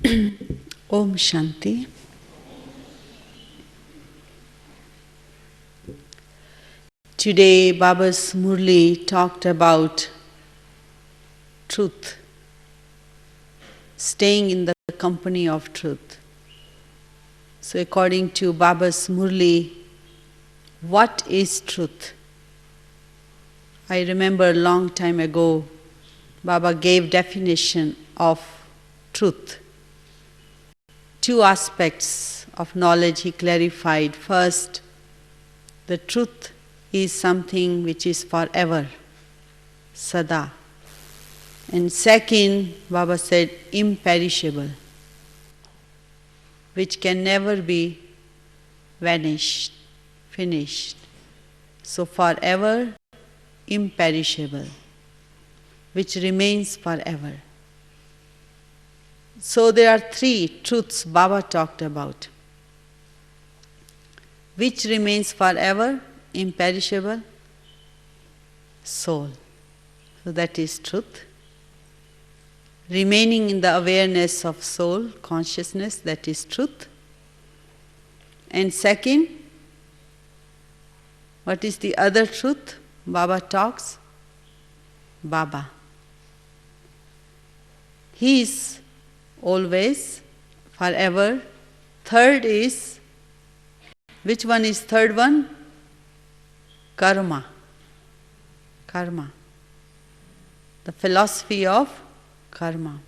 Om Shanti. Today Baba's Murli talked about truth, staying in the company of truth. So according to Baba's Murli, what is truth? I remember a long time ago, Baba gave definition of truth. Two aspects of knowledge he clarified. First, the truth is something which is forever, sada. And second, Baba said, imperishable, which can never be vanished, finished. So forever, imperishable, which remains forever. So there are three truths Baba talked about. Which remains forever, imperishable? Soul. So that is truth. Remaining in the awareness of soul, consciousness, that is truth. And second, what is the other truth Baba talks? Baba. He is always, forever. Third is, which one is third one? Karma. Karma. The philosophy of karma.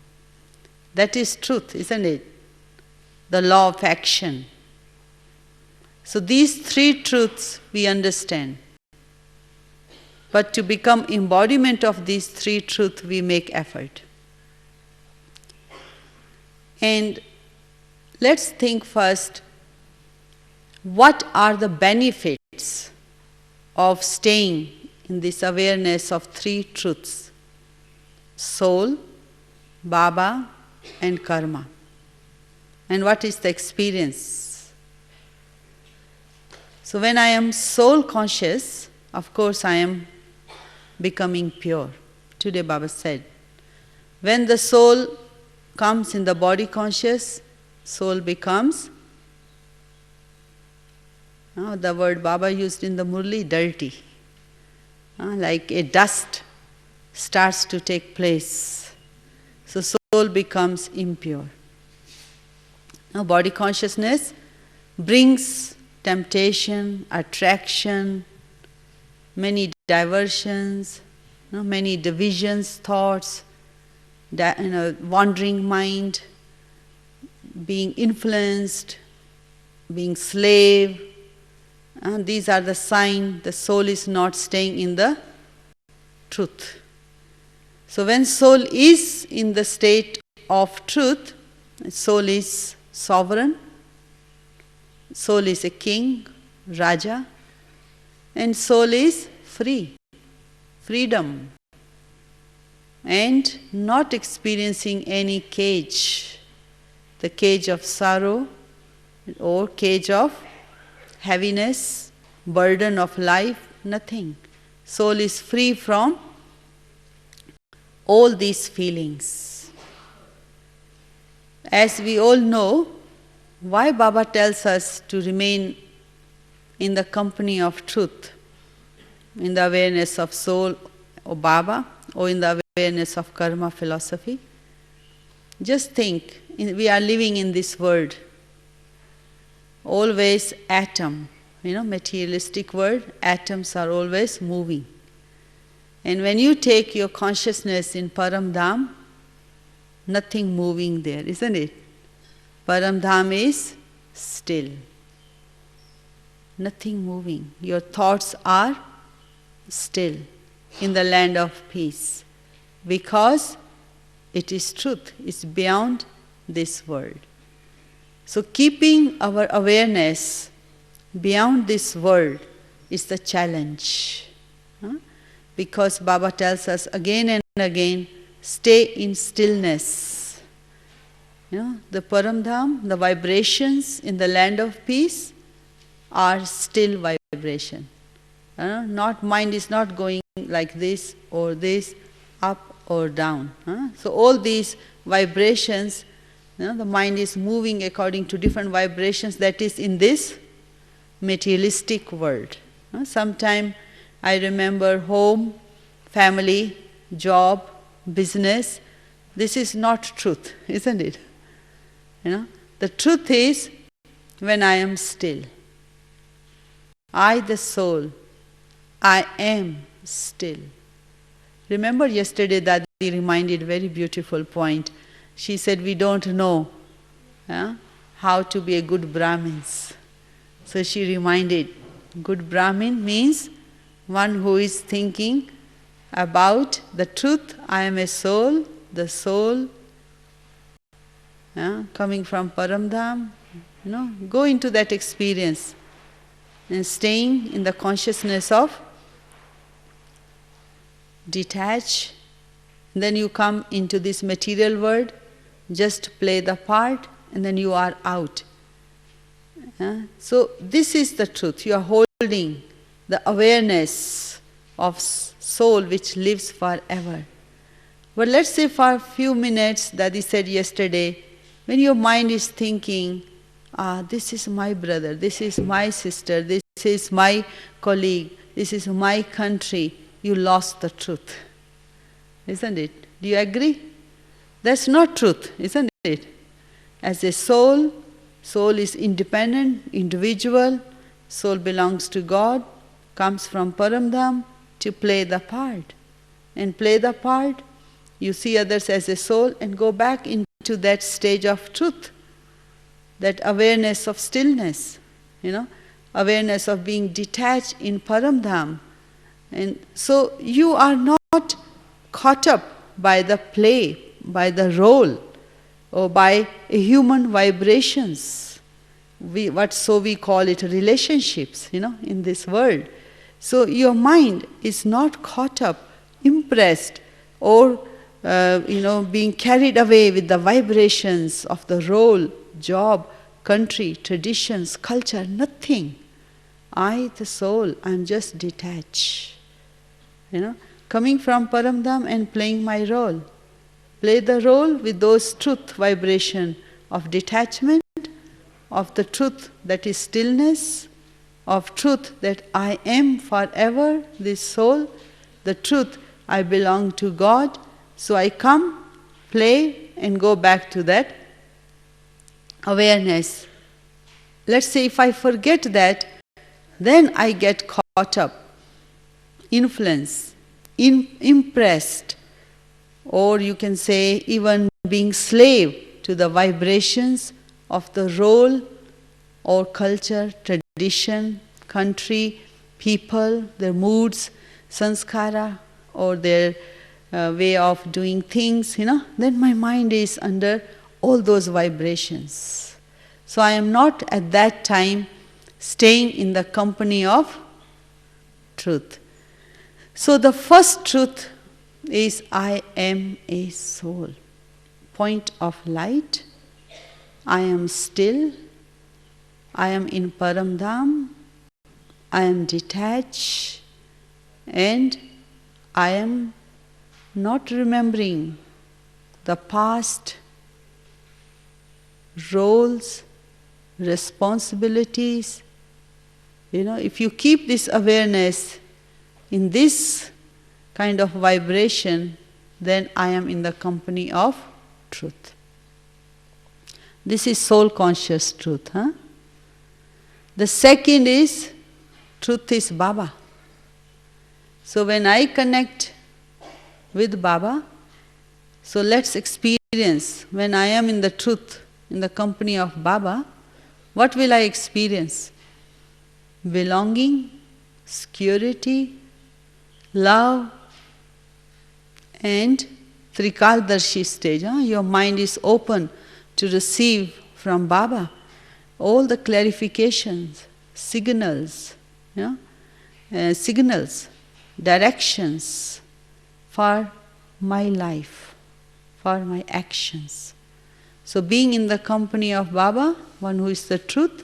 That is truth, isn't it? The law of action. So these three truths we understand. But to become embodiment of these three truths, we make effort. And let's think first, what are the benefits of staying in this awareness of three truths? Soul, Baba, and karma. And what is the experience? So when I am soul conscious, of course I am becoming pure. Today Baba said, when the soul comes in the body conscious, soul becomes, the word Baba used in the Murli, dirty. Like a dust starts to take place. So soul becomes impure. Now body consciousness brings temptation, attraction, many diversions, many divisions, thoughts, wandering mind, being influenced, being slave. These are the signs the soul is not staying in the truth. So when soul is in the state of truth, soul is sovereign, soul is a king, Raja, and soul is free, freedom, and not experiencing any cage, the cage of sorrow or cage of heaviness, burden of life, nothing. Soul is free from all these feelings. As we all know, why Baba tells us to remain in the company of truth, in the awareness of soul or Baba, or in the awareness of karma philosophy. Just think, we are living in this world, always atom, materialistic world, atoms are always moving. And when you take your consciousness in Param Dham, nothing moving there, isn't it? Param Dham is still. Nothing moving. Your thoughts are still in the land of peace. Because it is truth, it's beyond this world. So keeping our awareness beyond this world is the challenge. Because Baba tells us again and again, stay in stillness. The Param Dham, the vibrations in the land of peace are still vibration. Not mind is not going like this or this, up or down. So all these vibrations The mind is moving according to different vibrations that is in this materialistic world. Sometime I remember home, family, job, business. This is not truth, isn't it? The truth is when I am still. I, the soul, I am still. Remember yesterday Dadi reminded a very beautiful point. She said we don't know how to be a good Brahmins. So she reminded, good Brahmin means one who is thinking about the truth. I am a soul, the soul coming from Paramdham. Go into that experience and staying in the consciousness of detach. Then you come into this material world, just play the part, and then you are out. So this is the truth. You are holding the awareness of soul which lives forever. But let's say for a few minutes, Dadi said yesterday, when your mind is thinking, this is my brother, this is my sister, this is my colleague, this is my country, you lost the truth. Isn't it? Do you agree? That's not truth, isn't it? As a soul, soul is independent, individual, soul belongs to God, comes from Paramdham to play the part. And play the part, you see others as a soul and go back into that stage of truth, that awareness of stillness, awareness of being detached in Paramdham. And so you are not caught up by the play, by the role, or by human vibrations. We call it relationships, in this world. So your mind is not caught up, impressed, or being carried away with the vibrations of the role, job, country, traditions, culture, nothing. I, the soul, I am just detached. Coming from Paramdham and playing my role. Play the role with those truth vibration of detachment, of the truth that is stillness, of truth that I am forever, this soul, the truth I belong to God. So I come, play, and go back to that awareness. Let's say if I forget that, then I get caught up, influenced, impressed, or you can say even being slave to the vibrations of the role or culture, tradition, country, people, their moods, sanskara, or their way of doing things, then my mind is under all those vibrations. So I am not at that time staying in the company of truth. So the first truth is I am a soul. Point of light. I am still. I am in Paramdham. I am detached. And I am not remembering the past roles, responsibilities. If you keep this awareness in this kind of vibration, then I am in the company of truth. This is soul conscious truth. The second is, truth is Baba. So when I connect with Baba, so let's experience, when I am in the truth, in the company of Baba, what will I experience? Belonging, security, love, and Trikaldarshi stage. Your mind is open to receive from Baba all the clarifications, signals, directions for my life, for my actions. So being in the company of Baba, one who is the truth,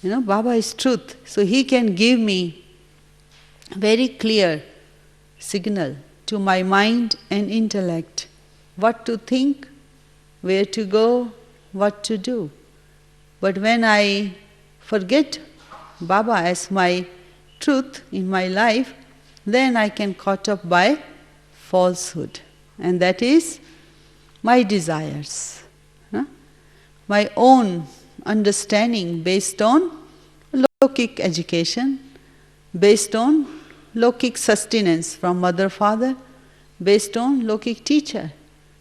Baba is truth, so he can give me very clear signal to my mind and intellect what to think, where to go, what to do. But when I forget Baba as my truth in my life, then I can caught up by falsehood. And that is my desires, my own understanding based on Lokic education, based on Lokic sustenance from mother, father, based on Lokic teacher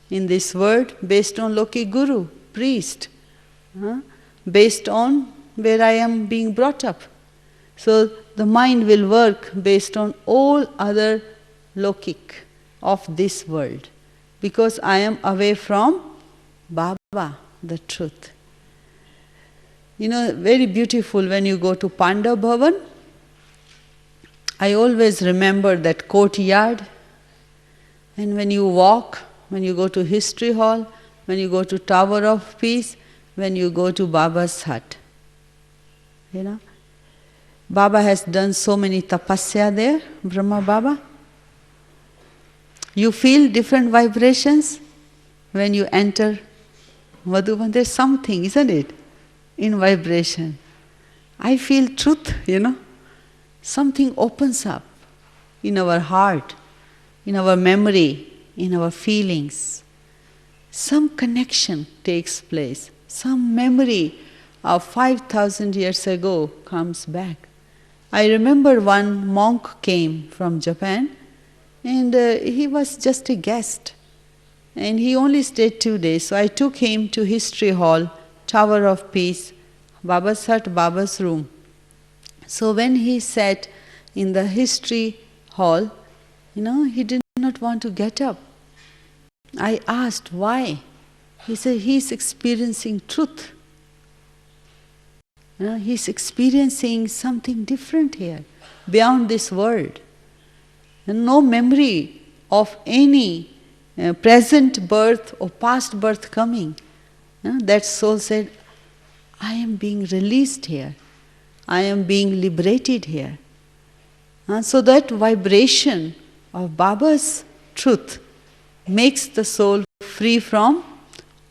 in this world, based on Lokic guru, priest, based on where I am being brought up. So the mind will work based on all other Lokic of this world, because I am away from Baba, the truth. Very beautiful when you go to Pandav Bhavan. I always remember that courtyard. And when you walk, when you go to History Hall, when you go to Tower of Peace, when you go to Baba's hut. Baba has done so many tapasya there, Brahma Baba. You feel different vibrations when you enter Madhuban. There's something, isn't it, in vibration. I feel truth, Something opens up in our heart, in our memory, in our feelings. Some connection takes place. Some memory of 5,000 years ago comes back. I remember one monk came from Japan, and he was just a guest. And he only stayed 2 days. So I took him to History Hall, Tower of Peace, Baba's hut, Baba's room. So when he sat in the History Hall, he did not want to get up. I asked why. He said he's experiencing truth. He's experiencing something different here, beyond this world. And no memory of any present birth or past birth coming. That soul said, I am being released here. I am being liberated here. So that vibration of Baba's truth makes the soul free from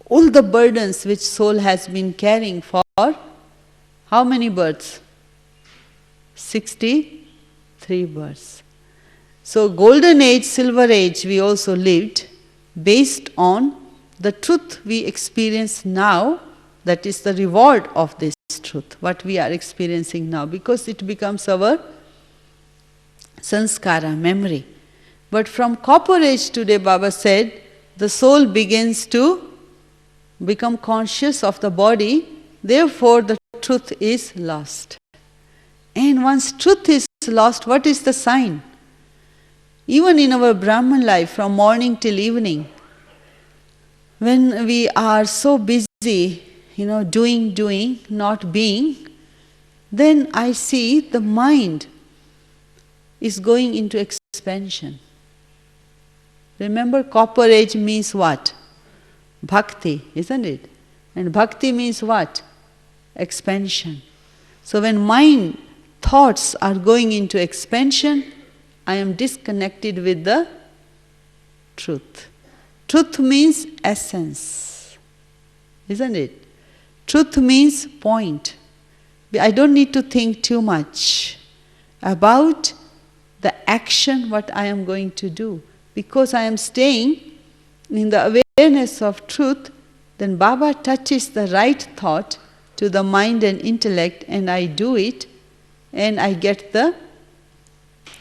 all the burdens which soul has been carrying for how many births? 63 births. So golden age, silver age we also lived based on the truth we experience now. That is the reward of this truth, what we are experiencing now, because it becomes our sanskara, memory. But from copper age today, Baba said, the soul begins to become conscious of the body, therefore the truth is lost. And once truth is lost, what is the sign? Even in our Brahman life, from morning till evening, when we are so busy, doing, not being, then I see the mind is going into expansion. Remember, copper age means what? Bhakti, isn't it? And bhakti means what? Expansion. So when mind, thoughts are going into expansion, I am disconnected with the truth. Truth means essence, isn't it? Truth means point. I don't need to think too much about the action, what I am going to do. Because I am staying in the awareness of truth, then Baba touches the right thought to the mind and intellect, and I do it, and I get the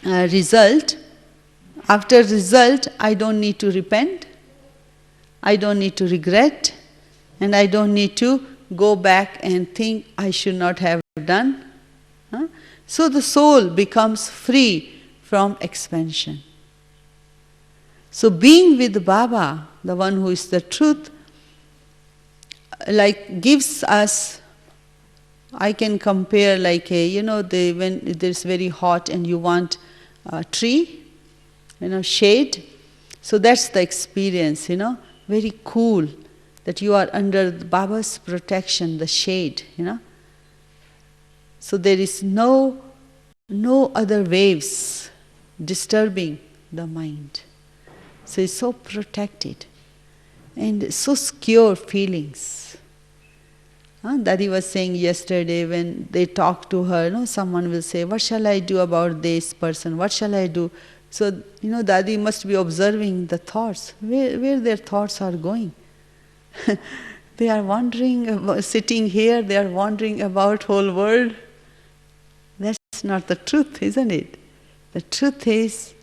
result. After result, I don't need to repent, I don't need to regret, and I don't need to go back and think I should not have done. So the soul becomes free from expansion. So being with Baba, the one who is the truth, gives us, I can compare when it is very hot and you want a tree, shade. So that's the experience, very cool, that you are under Baba's protection, the shade, So there is no other waves disturbing the mind. So it's so protected. and so secure feelings. Daddy was saying yesterday when they talk to her, someone will say, what shall I do about this person? What shall I do? So, Daddy must be observing the thoughts, where their thoughts are going. They are wondering about, sitting here, they are wondering about whole world. That's not the truth, isn't it? The truth is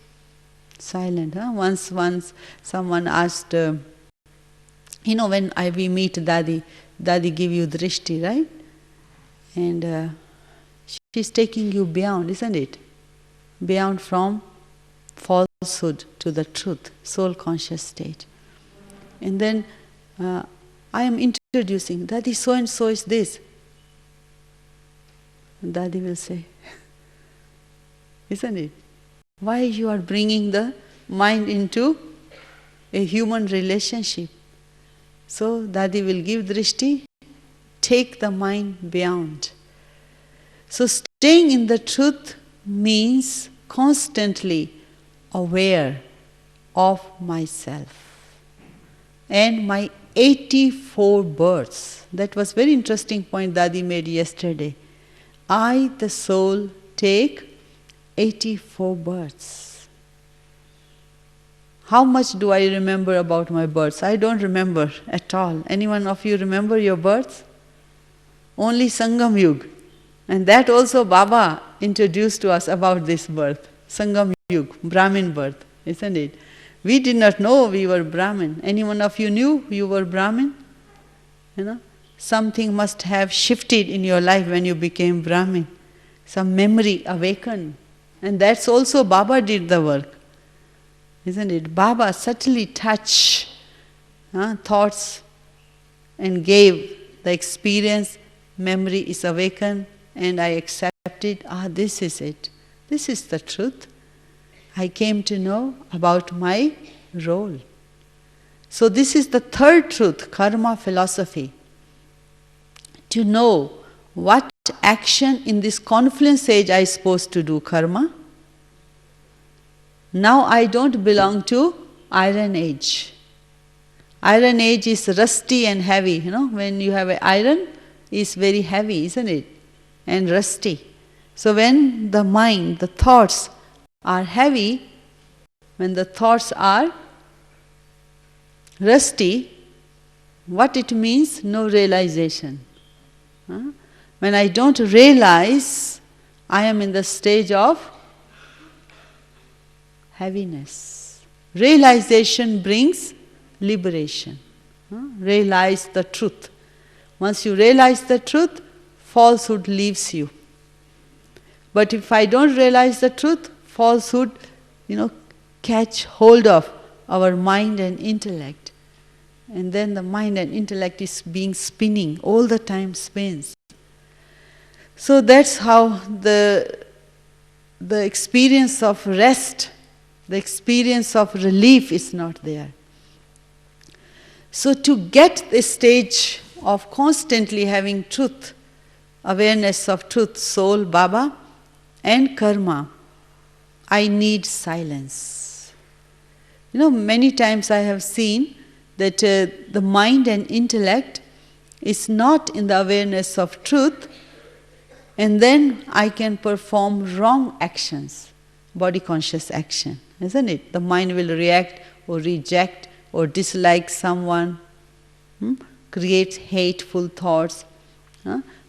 silent. Once someone asked, when we meet Daddy give you drishti, right? And she's taking you beyond, isn't it? Beyond from falsehood to the truth, soul conscious state. And then I am introducing, Daddy, so and so is this. And Daddy will say, isn't it? Why you are bringing the mind into a human relationship? So Daddy will give drishti, take the mind beyond. So staying in the truth means constantly aware of myself and my 84 births. That was very interesting point Daddy made yesterday. I, the soul, take 84 births. How much do I remember about my births? I don't remember at all. Anyone of you remember your births? Only Sangam Yug. And that also Baba introduced to us about this birth. Sangam Yug, Brahmin birth, isn't it? We did not know we were Brahmin. Anyone of you knew you were Brahmin? Something must have shifted in your life when you became Brahmin. Some memory awakened. And that's also Baba did the work. Isn't it? Baba subtly touched thoughts and gave the experience, memory is awakened, and I accepted, this is it. This is the truth. I came to know about my role. So this is the third truth, karma philosophy. To know what action in this confluence age I am supposed to do, karma. Now I don't belong to iron age. Iron age is rusty and heavy. When you have an iron, it's very heavy, isn't it? And rusty. So when the mind, the thoughts are heavy, when the thoughts are rusty, what it means? No realization. When I don't realize, I am in the stage of heaviness. Realization brings liberation. Realize the truth. Once you realize the truth, falsehood leaves you. But if I don't realize the truth, falsehood, catch hold of our mind and intellect. And then the mind and intellect is being spinning, all the time spins. So that's how the experience of rest, the experience of relief is not there. So to get the stage of constantly having truth, awareness of truth, soul, Baba, and karma, I need silence. Many times I have seen that the mind and intellect is not in the awareness of truth, and then I can perform wrong actions, body conscious action, isn't it? The mind will react or reject or dislike someone, create hateful thoughts,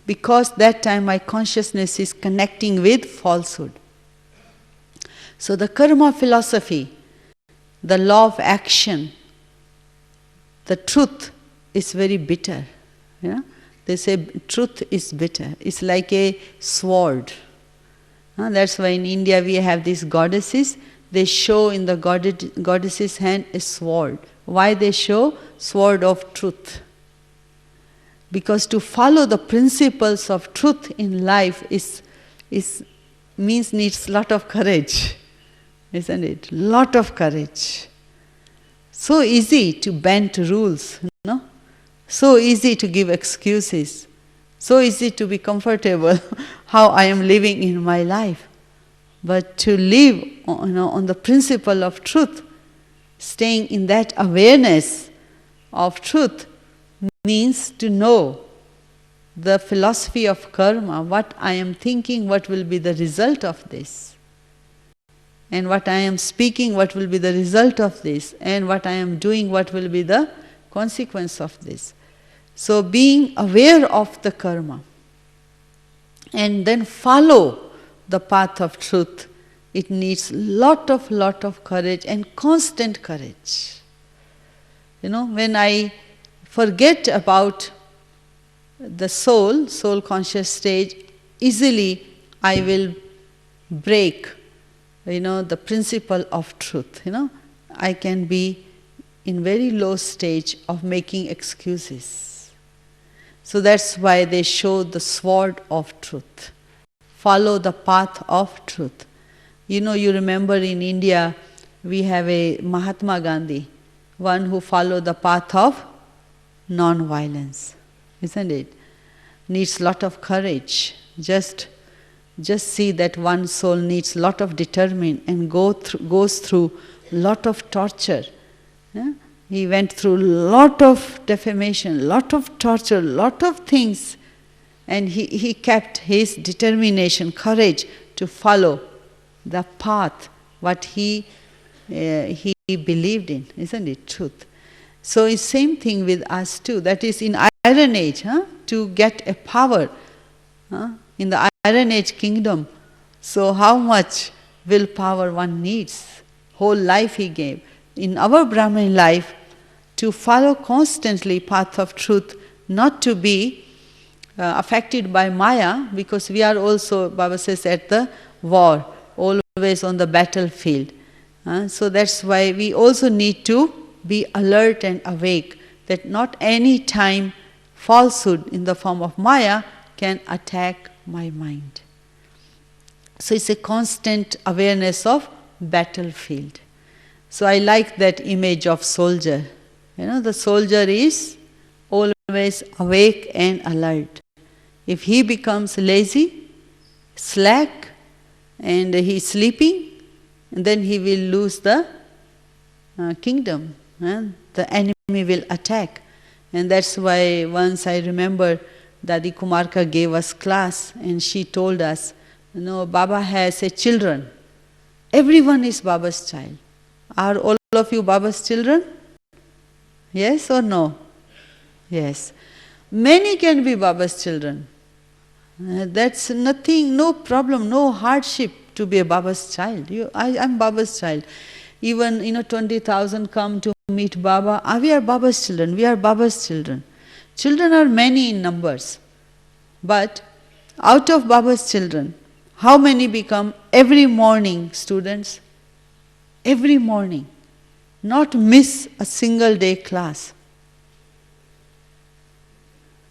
because that time my consciousness is connecting with falsehood. So the karma philosophy, the law of action, the truth is very bitter. They say truth is bitter. It's like a sword. That's why in India we have these goddesses. They show in the goddess's hand a sword. Why they show? Sword of truth. Because to follow the principles of truth in life needs lot of courage, isn't it? Lot of courage. So easy to bend to rules, So easy to give excuses. So easy to be comfortable how I am living in my life. But to live on the principle of truth, staying in that awareness, of truth means to know the philosophy of karma, what I am thinking, what will be the result of this. And what I am speaking, what will be the result of this. And what I am doing, what will be the consequence of this. So being aware of the karma and then follow the path of truth, it needs lot of courage and constant courage. When I forget about the soul conscious stage, easily I will break, the principle of truth. I can be in very low stage of making excuses. So that's why they show the sword of truth. Follow the path of truth. You remember in India, we have a Mahatma Gandhi, one who followed the path of non-violence. Isn't it? Needs lot of courage. Just see that one soul needs lot of determination and goes through lot of torture. Yeah? He went through lot of defamation, lot of torture, lot of things, and he kept his determination, courage to follow the path what he believed in. Isn't it? Truth. So it's same thing with us too. That is in Iron Age, to get a power in the Iron Age kingdom. So how much willpower one needs? Whole life he gave. In our Brahmin life, to follow constantly path of truth, not to be affected by Maya, because we are also, Baba says, at the war, always on the battlefield. So that's why we also need to be alert and awake, that not any time falsehood in the form of Maya can attack my mind. So it's a constant awareness of battlefield. So I like that image of soldier. The soldier is always awake and alert. If he becomes lazy, slack, and he's sleeping, then he will lose the kingdom. The enemy will attack. And that's why once I remember Dadi Kumarka gave us class and she told us, Baba has a children. Everyone is Baba's child. Are all of you Baba's children? Yes or no? Yes. Many can be Baba's children. That's nothing, no problem, no hardship to be a Baba's child. I'm Baba's child. Even 20,000 come to meet Baba. We are Baba's children. We are Baba's children. Children are many in numbers. But out of Baba's children, how many become every morning students? Every morning. Not miss a single day class.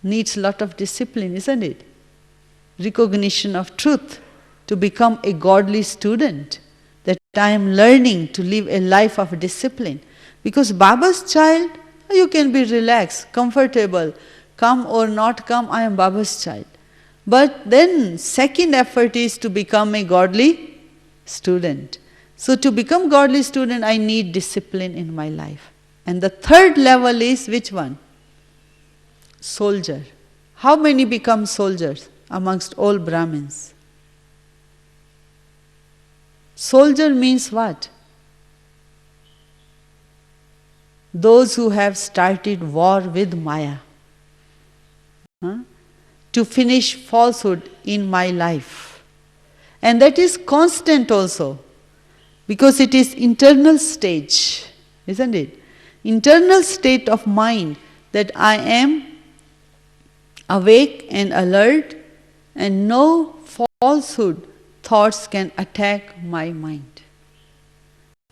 Needs a lot of discipline, isn't it? Recognition of truth, to become a godly student, that I am learning to live a life of discipline. Because Baba's child, you can be relaxed, comfortable, come or not come, I am Baba's child. But then second effort is to become a godly student. So to become godly student, I need discipline in my life. And the third level is which one? Soldier. How many become soldiers amongst all Brahmins? Soldier means what? Those who have started war with Maya. To finish falsehood in my life. And that is constant also. Because it is internal stage, isn't it? Internal state of mind, that I am awake and alert and no falsehood thoughts can attack my mind.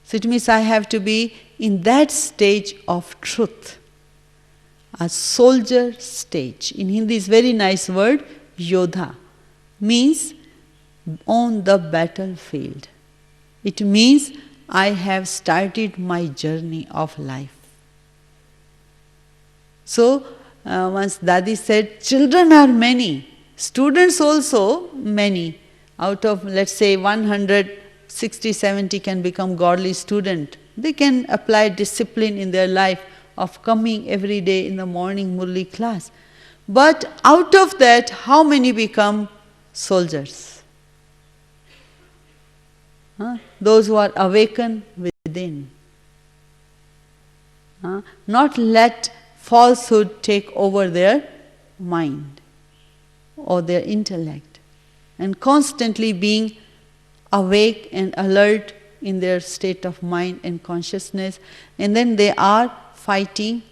So it means I have to be in that stage of truth. A soldier stage. In Hindi is very nice word, yodha. Means on the battlefield. It means I have started my journey of life. So, once Dadi said, children are many, students also many. Out of, let's say, 160, 70 can become godly student. They can apply discipline in their life. of coming every day in the morning Murli class. But out of that, how many become soldiers? Those who are awakened within. Not let falsehood take over their mind or their intellect, and constantly being awake and alert in their state of mind and consciousness, and then they are fighting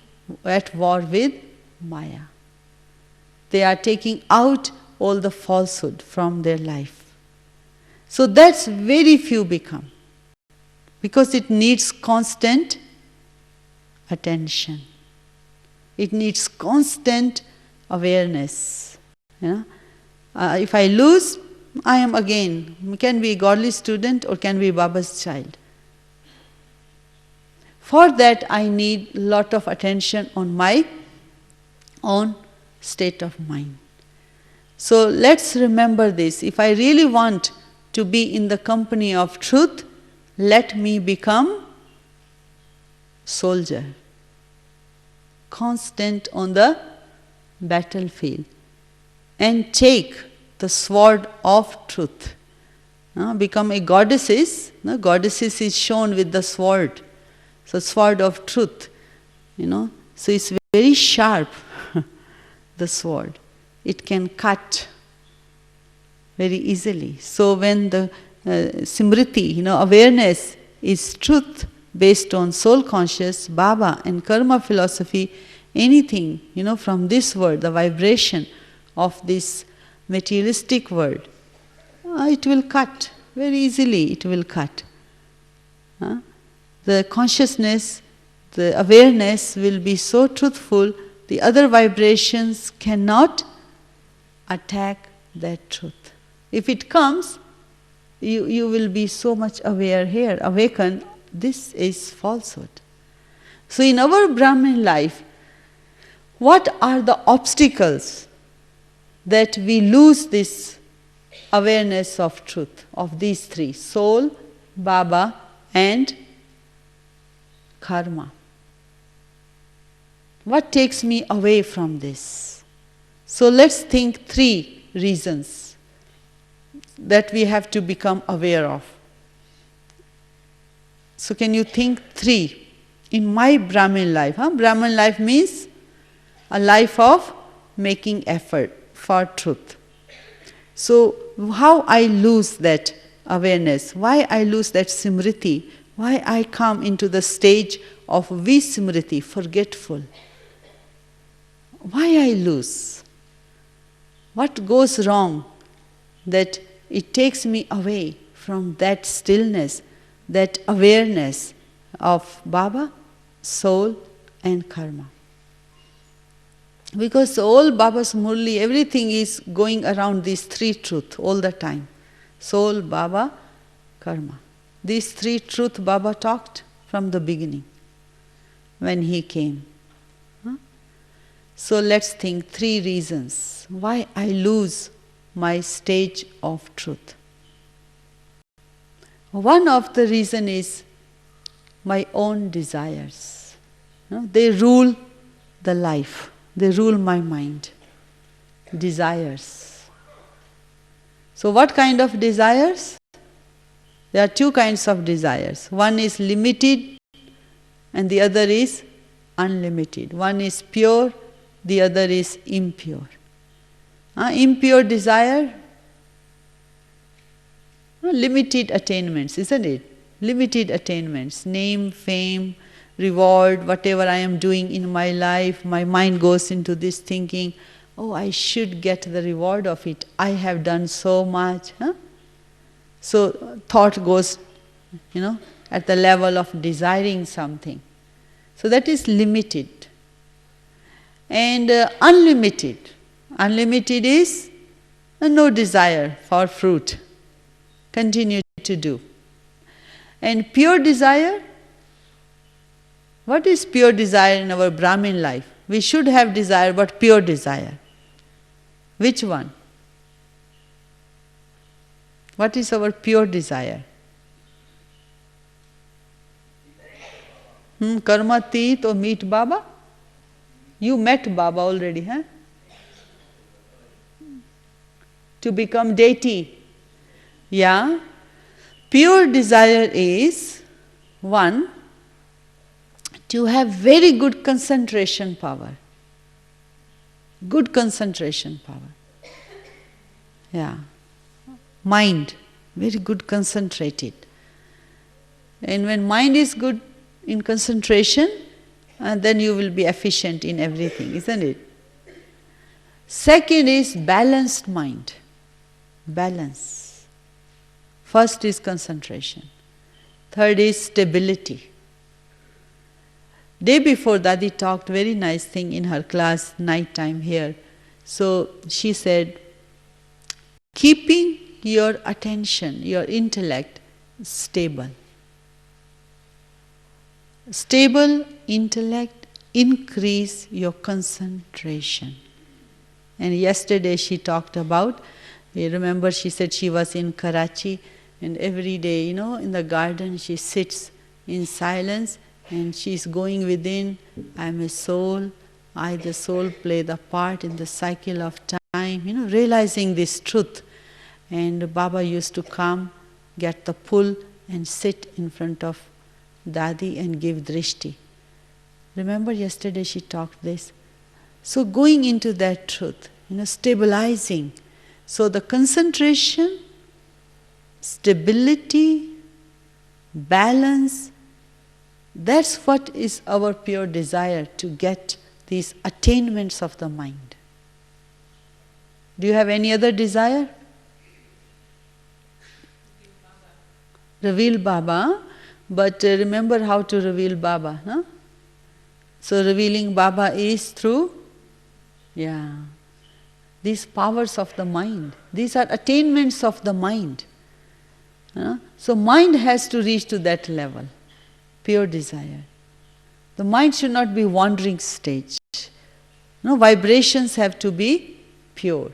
at war with Maya. They are taking out all the falsehood from their life. So that's very few become, because it needs constant attention. It needs constant awareness. If I lose, I am again, can be a godly student or can be Baba's child. For that I need lot of attention on my own state of mind. So let's remember this. If I really want to be in the company of truth, let me become soldier, constant on the battlefield, and take the sword of truth. Become a goddess. Goddesses is shown with the sword. So sword of truth, so it's very sharp, the sword. It can cut very easily. So when the Simriti, awareness is truth based on soul conscious, Baba and karma philosophy, anything, from this world, the vibration of this materialistic world, it will cut, very easily it will cut. The consciousness, the awareness will be so truthful, the other vibrations cannot attack that truth. If it comes, you will be so much aware here, awakened, this is falsehood. So in our Brahmin life, what are the obstacles that we lose this awareness of truth, of these three, soul, Baba and karma? What takes me away from this? So let's think three reasons that we have to become aware of. So can you think three in my Brahmin life? Brahmin life means a life of making effort for truth. So how I lose that awareness, why I lose that simriti, why I come into the stage of visimriti, forgetful. Why I lose? What goes wrong that it takes me away from that stillness, that awareness of Baba, soul and karma? Because all Baba's Murli, everything is going around these three truths all the time. Soul, Baba, karma. These three truths Baba talked from the beginning when he came. So let's think three reasons why I lose my stage of truth. One of the reasons is my own desires. They rule the life. They rule my mind. Desires. So what kind of desires? There are two kinds of desires. One is limited and the other is unlimited. One is pure, the other is impure. Impure desire, limited attainments, isn't it? Limited attainments, name, fame, reward, whatever I am doing in my life, my mind goes into this thinking, oh, I should get the reward of it. I have done so much. So thought goes, at the level of desiring something. So that is limited. And unlimited. Unlimited is no desire for fruit. Continue to do. And pure desire, what is pure desire in our Brahmin life? We should have desire, but pure desire. Which one? What is our pure desire? Karmatit or meet Baba? You met Baba already, huh? To become deity. Yeah. Pure desire is, one, to have very good concentration power. Good concentration power. Yeah. Mind, very good concentrated. And when mind is good in concentration, then you will be efficient in everything, isn't it? Second is balanced mind. Balance. First is concentration. Third is stability. Day before, Dadi talked very nice thing in her class, night time here. So she said, keeping your attention, your intellect stable. Stable intellect increase your concentration. And yesterday she talked about, you remember she said she was in Karachi and every day, in the garden she sits in silence and she's going within, I am a soul, I the soul play the part in the cycle of time, realizing this truth. And Baba used to come, get the pull and sit in front of Dadi and give drishti. Remember yesterday she talked this? So going into that truth, stabilizing. So the concentration, stability, balance, that's what is our pure desire, to get these attainments of the mind. Do you have any other desire? Reveal Baba, but remember how to reveal Baba, no? So revealing Baba is through, these powers of the mind. These are attainments of the mind. So mind has to reach to that level, pure desire. The mind should not be wandering stage. Vibrations have to be pure.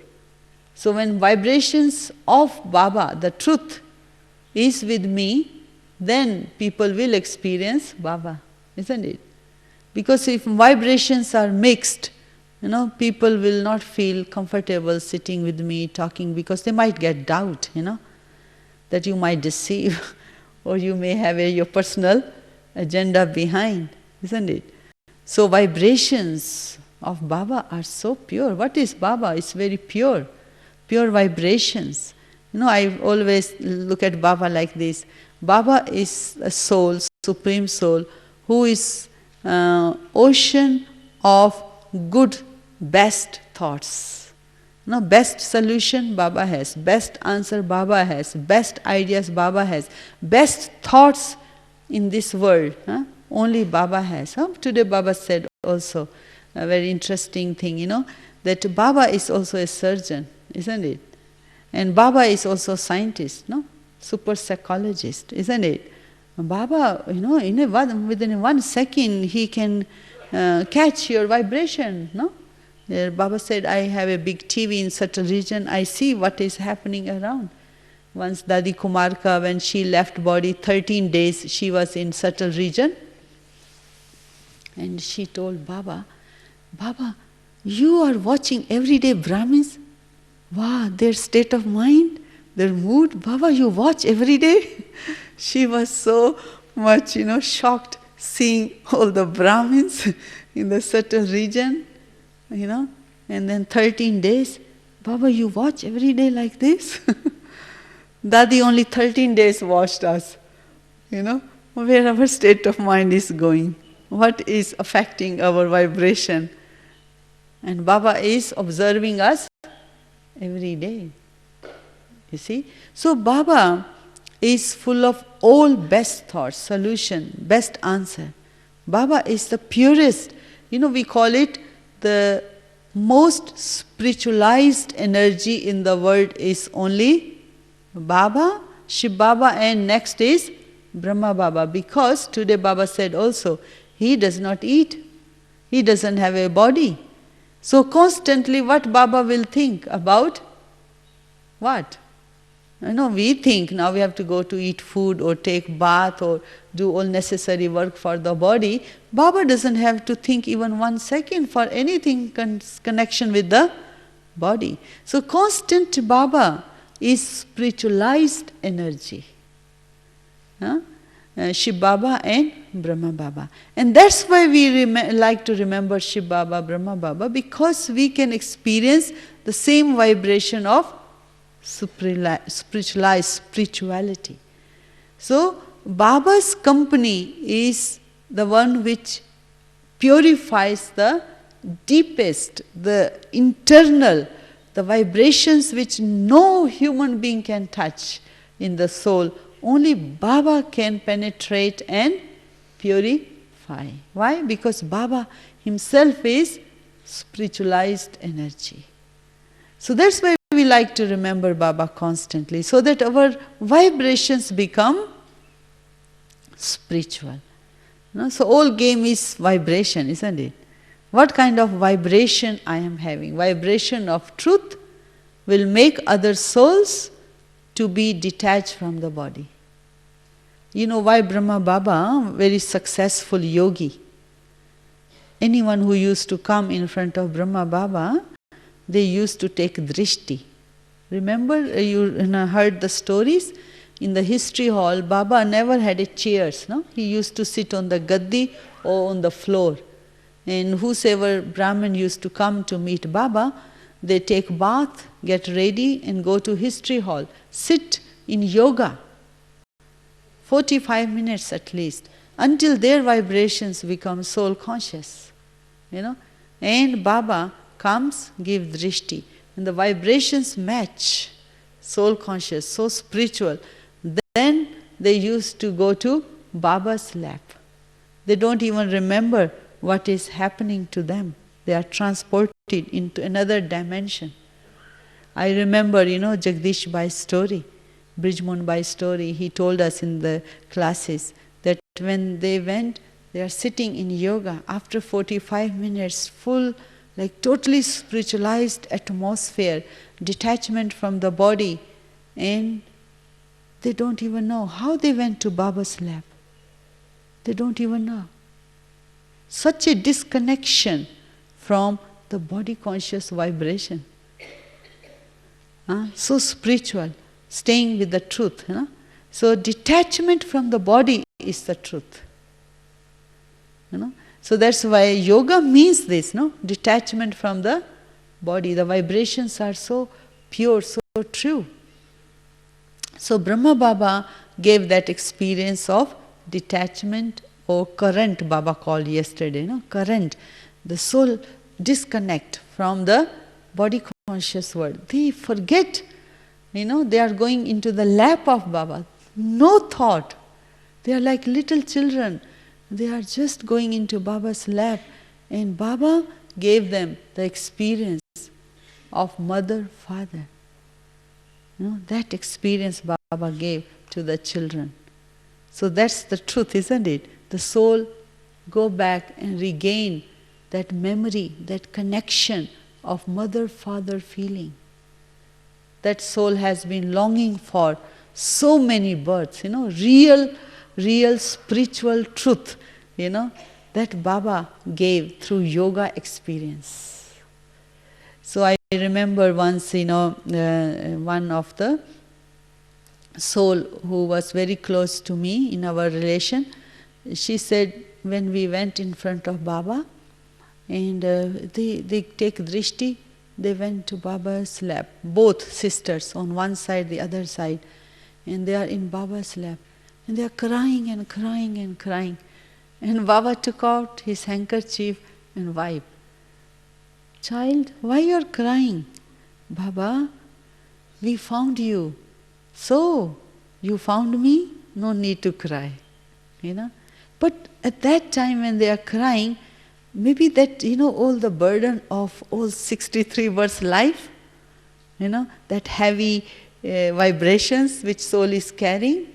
So when vibrations of Baba, the truth, is with me, then people will experience Baba, isn't it? Because if vibrations are mixed, people will not feel comfortable sitting with me, talking, because they might get doubt, that you might deceive or you may have your personal agenda behind, isn't it? So vibrations of Baba are so pure. What is Baba? It's very pure, pure vibrations. I always look at Baba like this. Baba is a soul, supreme soul, who is ocean of good, best thoughts. Best solution Baba has, best answer Baba has, best ideas Baba has, best thoughts in this world, only Baba has. Today Baba said also a very interesting thing, that Baba is also a surgeon, isn't it? And Baba is also a scientist, super psychologist, isn't it? Baba, within 1 second he can catch your vibration, Baba said, I have a big TV in such a region, I see what is happening around. Once Dadi Kumarka, when she left body, 13 days she was in such a region. And she told Baba, Baba, you are watching everyday Brahmins? Wow, their state of mind, their mood, Baba, you watch every day? She was so much, shocked seeing all the Brahmins in the subtle region, and then 13 days, Baba, you watch every day like this? Dadi only 13 days watched us, where our state of mind is going, what is affecting our vibration. And Baba is observing us every day. You see? So Baba is full of all best thoughts, solution, best answer. Baba is the purest. We call it the most spiritualized energy in the world is only Baba, Shiv Baba, and next is Brahma Baba. Because today Baba said also, he does not eat. He doesn't have a body. So constantly what Baba will think about? What? We think now we have to go to eat food or take bath or do all necessary work for the body. Baba doesn't have to think even 1 second for anything connection with the body. So constant Baba is spiritualized energy. Shiv Baba and Brahma Baba. And that's why we like to remember Shiv Baba, Brahma Baba, because we can experience the same vibration of spiritualized spirituality. So Baba's company is the one which purifies the deepest, the internal, the vibrations which no human being can touch in the soul. Only Baba can penetrate and purify. Why? Because Baba himself is spiritualized energy. So that's why we like to remember Baba constantly, so that our vibrations become spiritual. So all game is vibration, isn't it? What kind of vibration I am having? Vibration of truth will make other souls to be detached from the body. You know why Brahma Baba, very successful yogi. Anyone who used to come in front of Brahma Baba, they used to take drishti. Remember, you heard the stories? In the history hall, Baba never had a chairs, no? He used to sit on the gaddi or on the floor. And whosoever Brahmin used to come to meet Baba, they take bath, get ready and go to history hall. Sit in yoga, 45 minutes at least, until their vibrations become soul conscious. And Baba comes, give drishti. And the vibrations match, soul conscious, so spiritual. Then they used to go to Baba's lap. They don't even remember what is happening to them. They are transported into another dimension. I remember, Jagdish Bhai's story, Brijmohan Bhai's story. He told us in the classes that when they went, they are sitting in yoga. After 45 minutes, full, like totally spiritualized atmosphere, detachment from the body, and they don't even know how they went to Baba's lap. They don't even know. Such a disconnection from the body conscious vibration. So spiritual, staying with the truth. So detachment from the body is the truth. So that's why yoga means this, detachment from the body. The vibrations are so pure, so true. So Brahma Baba gave that experience of detachment, or current Baba called yesterday, current. The soul disconnect from the body conscious world. They forget, they are going into the lap of Baba. No thought. They are like little children. They are just going into Baba's lap. And Baba gave them the experience of mother, father. That experience Baba gave to the children. So that's the truth, isn't it? The soul go back and regain that memory, that connection of mother-father feeling. That soul has been longing for so many births, real spiritual truth, that Baba gave through yoga experience. So I remember once, one of the soul who was very close to me in our relation, she said, when we went in front of Baba, and they take drishti, they went to Baba's lap, both sisters, on one side, the other side, and they are in Baba's lap, and they are crying and crying and crying. And Baba took out his handkerchief and wiped. Child, why you are crying? Baba, we found you. So, you found me? No need to cry. But at that time when they are crying, maybe that, all the burden of all 63 verse life, that heavy vibrations which soul is carrying,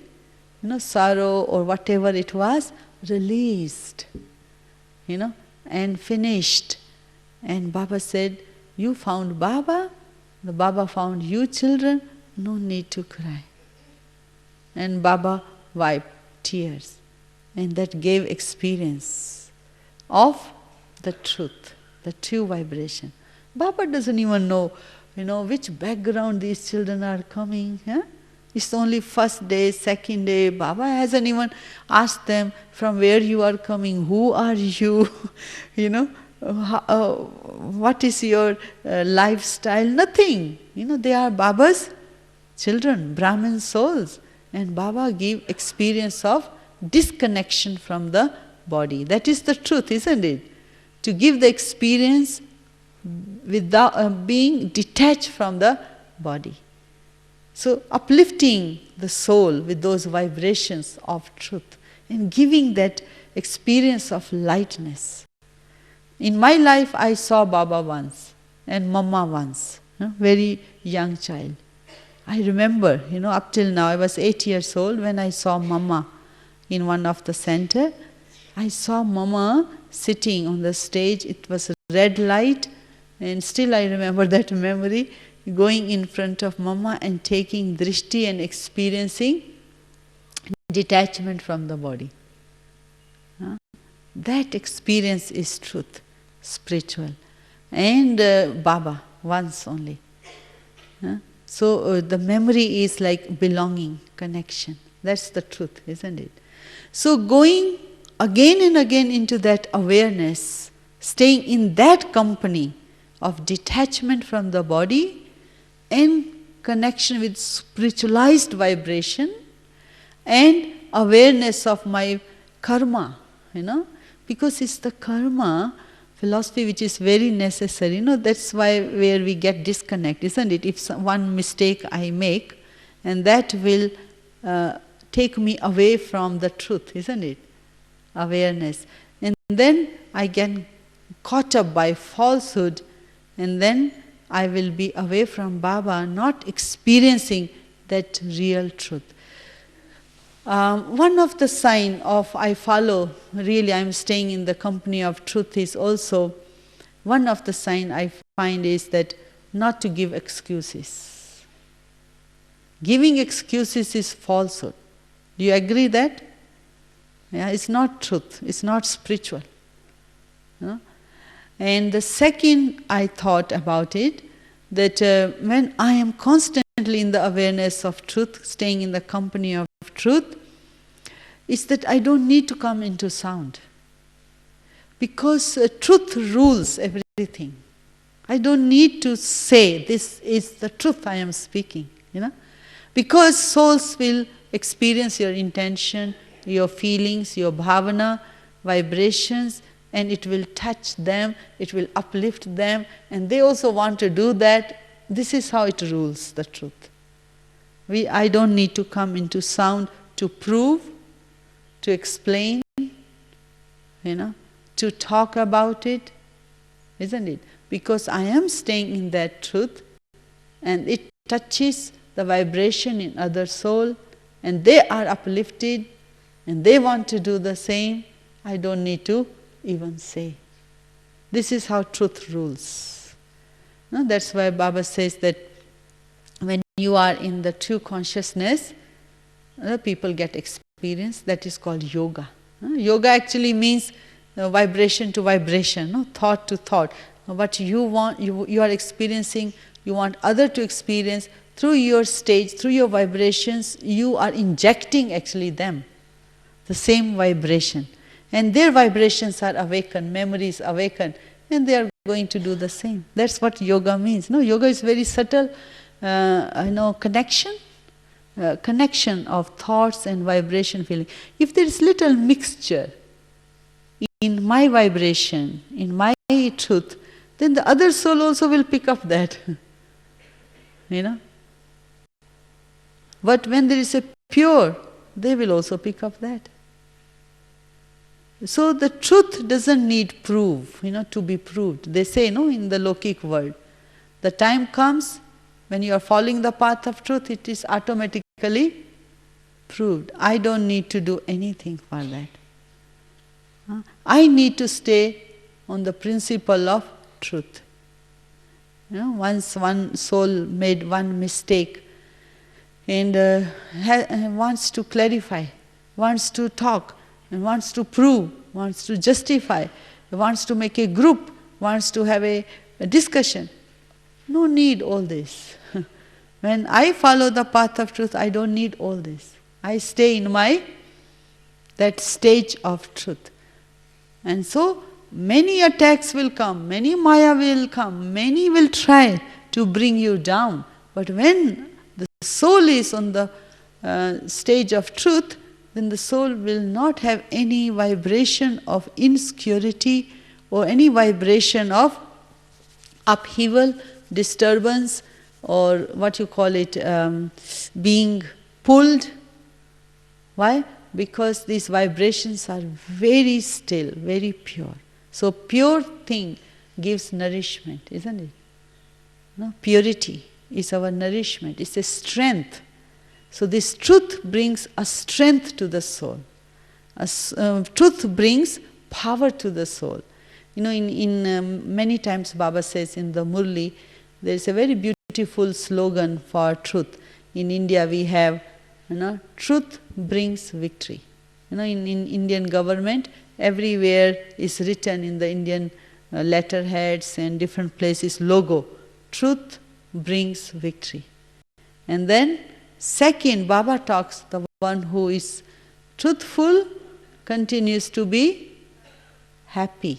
sorrow or whatever it was, released, and finished. And Baba said, you found Baba, the Baba found you children, No need to cry. And Baba wiped tears. And that gave experience of the truth, the true vibration. Baba doesn't even know, which background these children are coming. Huh? It's only first day, second day. Baba hasn't even asked them from where you are coming, who are you, what is your lifestyle, nothing. They are Baba's children, Brahmin souls. And Baba gave experience of disconnection from the body. That is the truth, isn't it? To give the experience without being detached from the body. So uplifting the soul with those vibrations of truth and giving that experience of lightness. In my life I saw Baba once and Mama once, very young child. I remember, up till now, I was 8 years old when I saw Mama in one of the center. I saw Mama sitting on the stage. It was a red light, and still I remember that memory, going in front of Mama and taking drishti and experiencing detachment from the body. That experience is truth, spiritual. And Baba, once only. So the memory is like belonging, connection. That's the truth, isn't it? So going again and again into that awareness, staying in that company of detachment from the body and connection with spiritualized vibration and awareness of my karma, because it's the karma philosophy which is very necessary. That's why where we get disconnect, isn't it? If one mistake I make, and that will take me away from the truth, isn't it? Awareness. And then I get caught up by falsehood, and then I will be away from Baba, not experiencing that real truth. One of the sign of I follow, really I am staying in the company of truth, is also, one of the sign I find is that not to give excuses. Giving excuses is falsehood. Do you agree that? Yeah, it's not truth, it's not spiritual. And the second I thought about it, that when I am constantly in the awareness of truth, staying in the company of truth, is that I don't need to come into sound. Because truth rules everything. I don't need to say, this is the truth I am speaking, Because souls will experience your intention, your feelings, your bhavana, vibrations, and it will touch them, it will uplift them, and they also want to do that. This is how it rules, the truth. I don't need to come into sound to prove, to explain, to talk about it, isn't it? Because I am staying in that truth, and it touches the vibration in other soul, and they are uplifted, and they want to do the same. I don't need to even say. This is how truth rules. That's why Baba says that when you are in the true consciousness, people get experience. That is called yoga. Yoga actually means vibration to vibration, thought to thought. What you want, you are experiencing, you want other to experience, through your stage, through your vibrations, you are injecting actually them, the same vibration. And their vibrations are awakened, memories awakened, and they are going to do the same. That's what yoga means. Yoga is very subtle, connection. Connection of thoughts and vibration feeling. If there is little mixture in my vibration, in my truth, then the other soul also will pick up that. But when there is a pure, they will also pick up that. So the truth doesn't need proof, to be proved. They say, in the Lokik world, the time comes when you are following the path of truth, it is automatically proved. I don't need to do anything for that. I need to stay on the principle of truth. Once one soul made one mistake, and wants to clarify, wants to talk, and wants to prove, wants to justify, wants to make a group, wants to have a discussion. No need all this. When I follow the path of truth, I don't need all this. I stay in that stage of truth. And so, many attacks will come, many maya will come, many will try to bring you down. But when the soul is on the stage of truth, then the soul will not have any vibration of insecurity or any vibration of upheaval, disturbance, or what you call it, being pulled. Why? Because these vibrations are very still, very pure. So pure thing gives nourishment, isn't it? No? Purity is our nourishment, it's a strength. So this truth brings a strength to the soul. Truth brings power to the soul. You know, in many times Baba says in the Murli, there is a very beautiful slogan for truth. In India we have, truth brings victory. In Indian government, everywhere is written in the Indian letterheads and different places, logo, truth brings victory. And then second, Baba talks, the one who is truthful continues to be happy,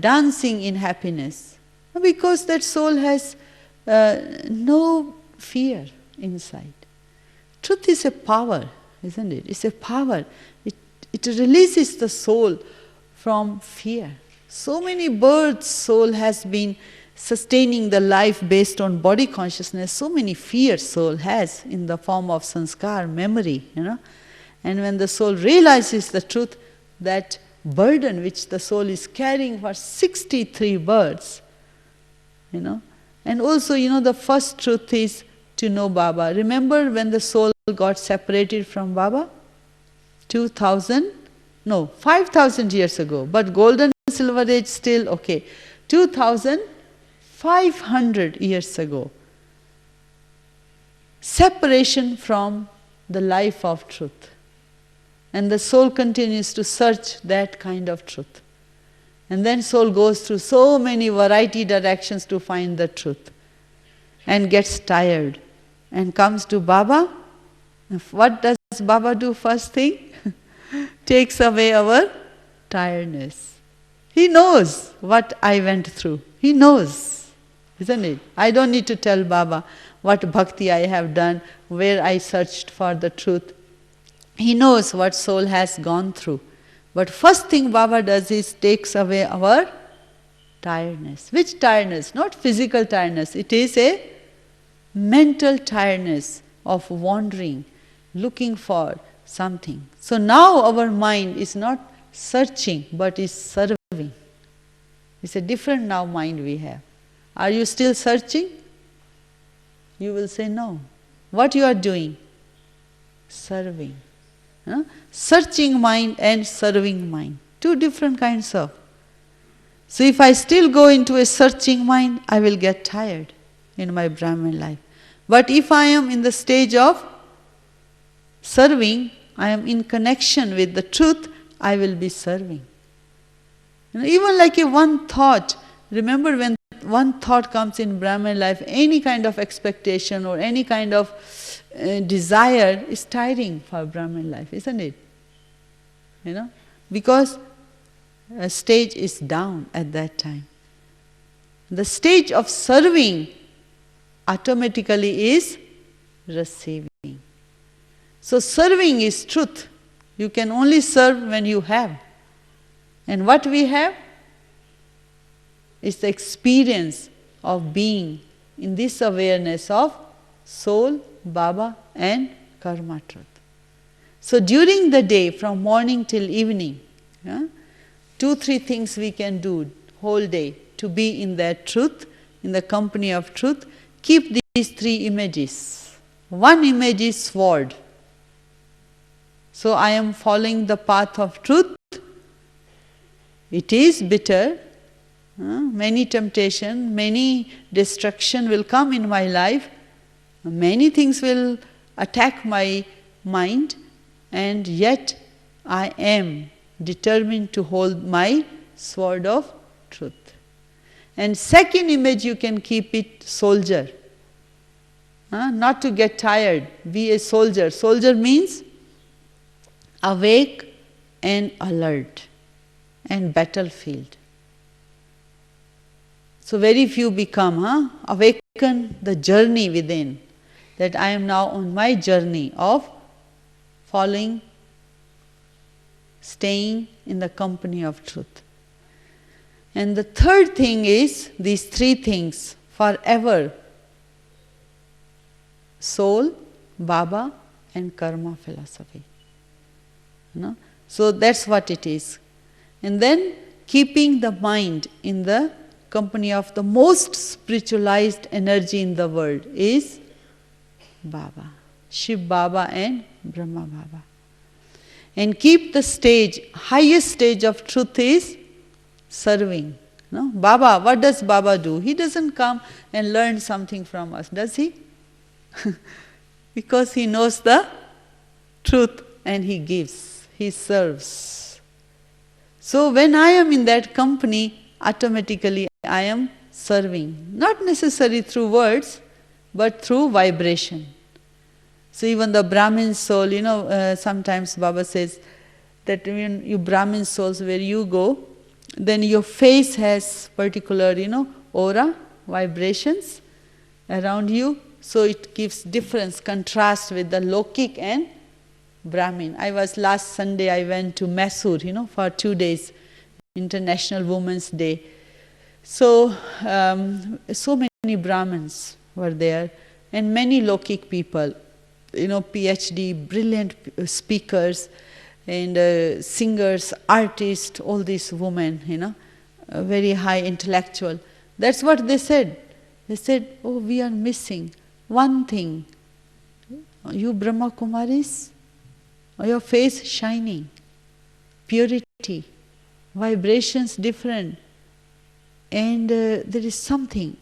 dancing in happiness. Because that soul has no fear inside. Truth is a power, isn't it? It's a power. It releases the soul from fear. So many births soul has been sustaining the life based on body consciousness. So many fears soul has in the form of sanskar, memory, And when the soul realizes the truth, that burden which the soul is carrying for 63 births, And also, the first truth is to know Baba. Remember when the soul got separated from Baba? 5,000 years ago. But golden silver age still, okay. 2,500 years ago. Separation from the life of truth. And the soul continues to search that kind of truth. And then soul goes through so many variety directions to find the truth. And gets tired. And comes to Baba. What does Baba do first thing? Takes away our tiredness. He knows what I went through. He knows, isn't it? I don't need to tell Baba what bhakti I have done, where I searched for the truth. He knows what soul has gone through. But first thing Baba does is takes away our tiredness. Which tiredness? Not physical tiredness. It is a mental tiredness of wandering, looking for something. So now our mind is not searching, but is serving. It's a different now mind we have. Are you still searching? You will say no. What you are doing? Serving. Searching mind and serving mind. Two different kinds of. So if I still go into a searching mind, I will get tired in my Brahman life. But if I am in the stage of serving, I am in connection with the truth, I will be serving. Even like a one thought, remember when one thought comes in Brahman life, any kind of expectation or any kind of desire is tiring for Brahman life, isn't it? Because a stage is down at that time. The stage of serving automatically is receiving. So serving is truth. You can only serve when you have. And what we have is the experience of being in this awareness of soul, Baba and karma truth. So during the day, from morning till evening, 2-3 things we can do whole day to be in that truth, in the company of truth. Keep these 3 images. One image is sword. So I am following the path of truth. It is bitter. Many temptation, many destruction will come in my life. Many things will attack my mind, and yet I am determined to hold my sword of truth. And second image, you can keep it soldier. Not to get tired, be a soldier. Soldier means awake and alert and battlefield. So very few become, awaken the journey within, that I am now on my journey of following, staying in the company of truth. And the third thing is these three things forever: soul, Baba, and karma philosophy. So that's what it is. And then keeping the mind in the company of the most spiritualized energy in the world is Baba, Shiv Baba and Brahma Baba. And keep the stage, highest stage of truth is serving. Baba, what does Baba do? He doesn't come and learn something from us, does he? Because he knows the truth and he gives, he serves. So when I am in that company, automatically I am serving, not necessarily through words, but through vibration. So even the Brahmin soul, sometimes Baba says that when you Brahmin souls, where you go, then your face has particular, aura, vibrations around you. So it gives difference, contrast with the Lokik and Brahmin. Last Sunday I went to Mysore, for 2 days, International Women's Day. So, so many Brahmins were there and many Lokik people, PhD, brilliant speakers and singers, artists, all these women, very high intellectual. That's what they said. They said, oh, we are missing one thing. You Brahma Kumaris, your face shining, purity, vibrations different. And there is something,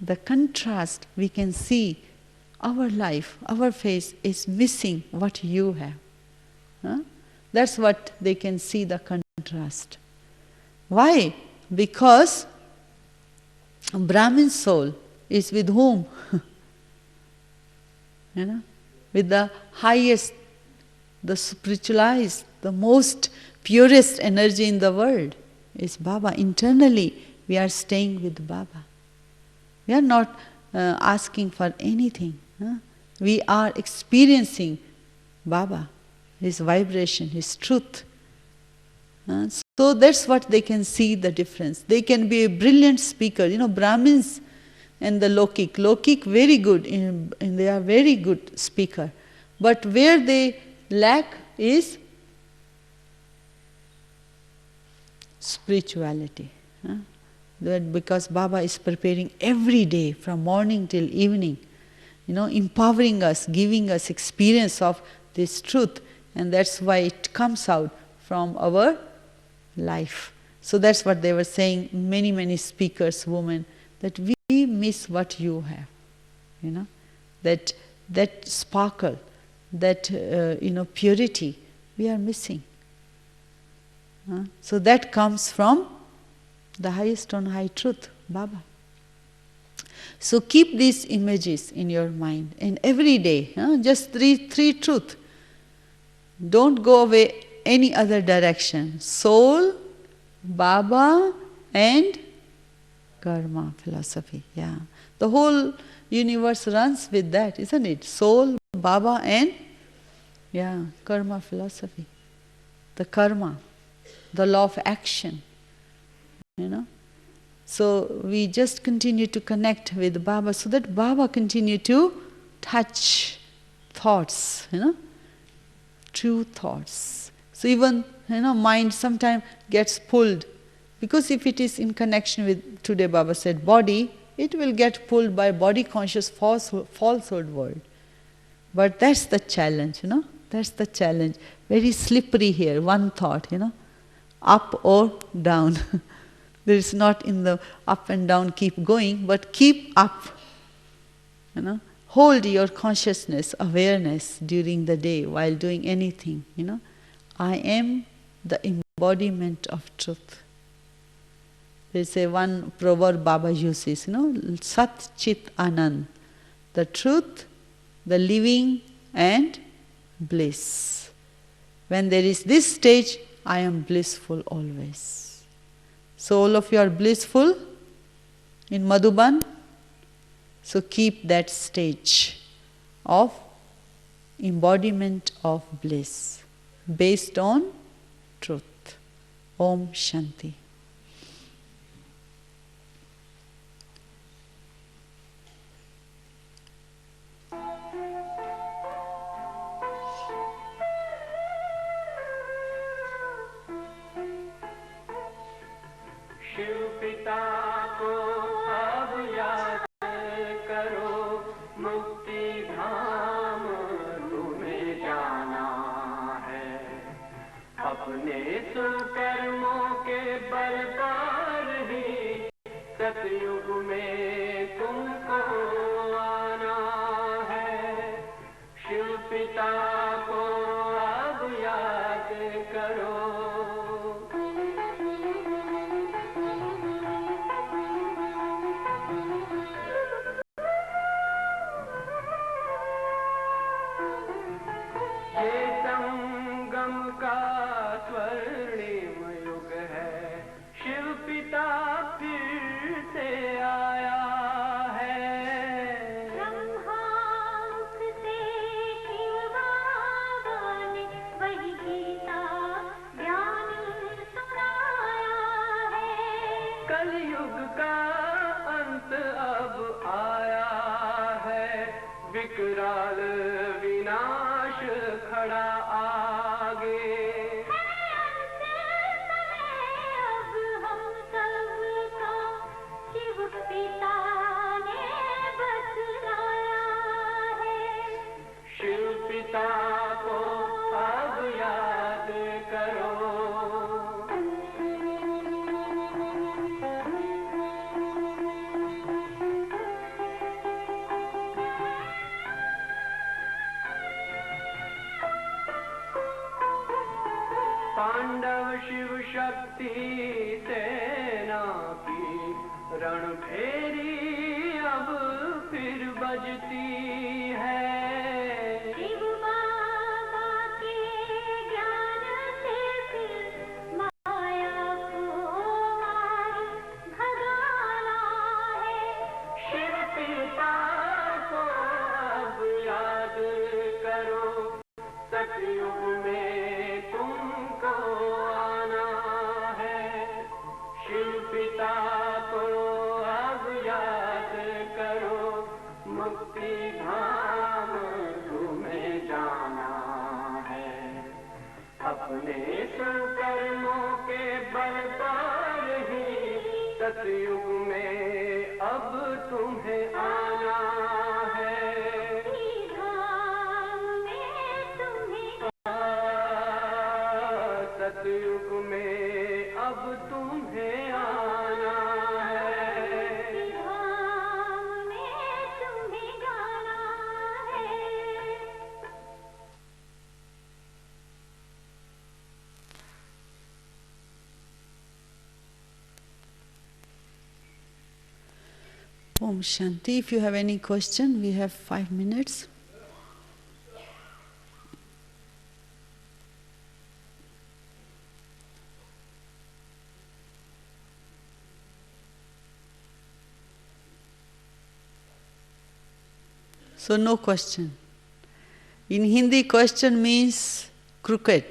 the contrast we can see, our life, our face is missing what you have. That's what they can see, the contrast. Why? Because Brahmin soul is with whom? With the highest, the spiritualized, the most purest energy in the world is Baba. Internally, we are staying with Baba. We are not asking for anything. We are experiencing Baba, His vibration, His truth. So that's what they can see the difference. They can be a brilliant speaker. Brahmins and the Lokik. Lokik very good, and they are very good speaker. But where they lack is spirituality. Because Baba is preparing every day from morning till evening, empowering us, giving us experience of this truth, and that's why it comes out from our life. So that's what they were saying, many speakers, women, that we miss what you have, that sparkle, that purity, we are missing. So that comes from the highest on high truth, Baba. So keep these images in your mind, and every day, just three truth. Don't go away any other direction. Soul, Baba, and karma philosophy. Yeah, the whole universe runs with that, isn't it? Soul, Baba, and karma philosophy. The karma, the law of action. So we just continue to connect with Baba, so that Baba continue to touch thoughts, true thoughts. So even, mind sometimes gets pulled, because if it is in connection with, today Baba said, body, it will get pulled by body conscious falsehood world. But that's the challenge, that's the challenge. Very slippery here, one thought, up or down. There is not in the up and down keep going, but keep up. hold your consciousness, awareness during the day while doing anything, I am the embodiment of truth. There's one proverb Baba uses, Sat Chit Anand, the truth, the living and bliss. When there is this stage, I am blissful always. So all of you are blissful in Madhuban. So keep that stage of embodiment of bliss based on truth. Om Shanti. Om Shanti. If you have any question, we have 5 minutes. So no question. In Hindi, question means crooked.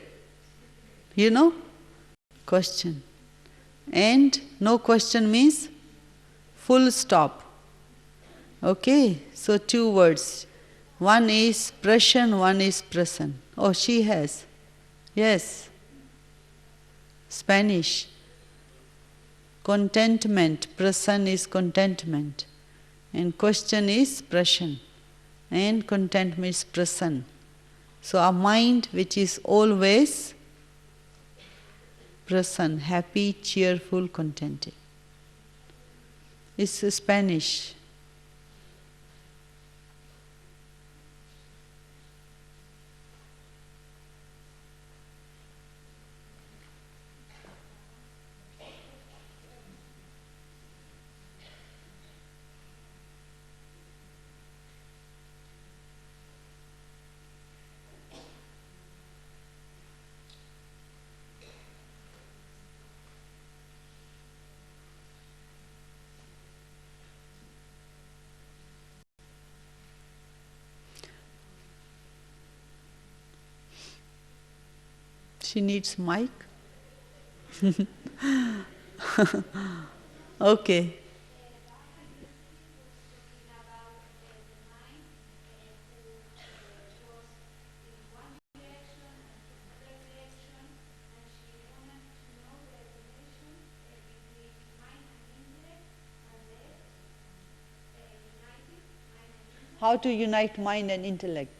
You know? Question. And no question means full stop. Okay, so 2 words. One is prashan, one is prasan. Oh, she has. Yes. Spanish. Contentment. Prasan is contentment. And question is prashan. And contentment is prasan. So a mind which is always prasan, happy, cheerful, contented. It's Spanish. She needs mic. Okay. How to unite mind and intellect?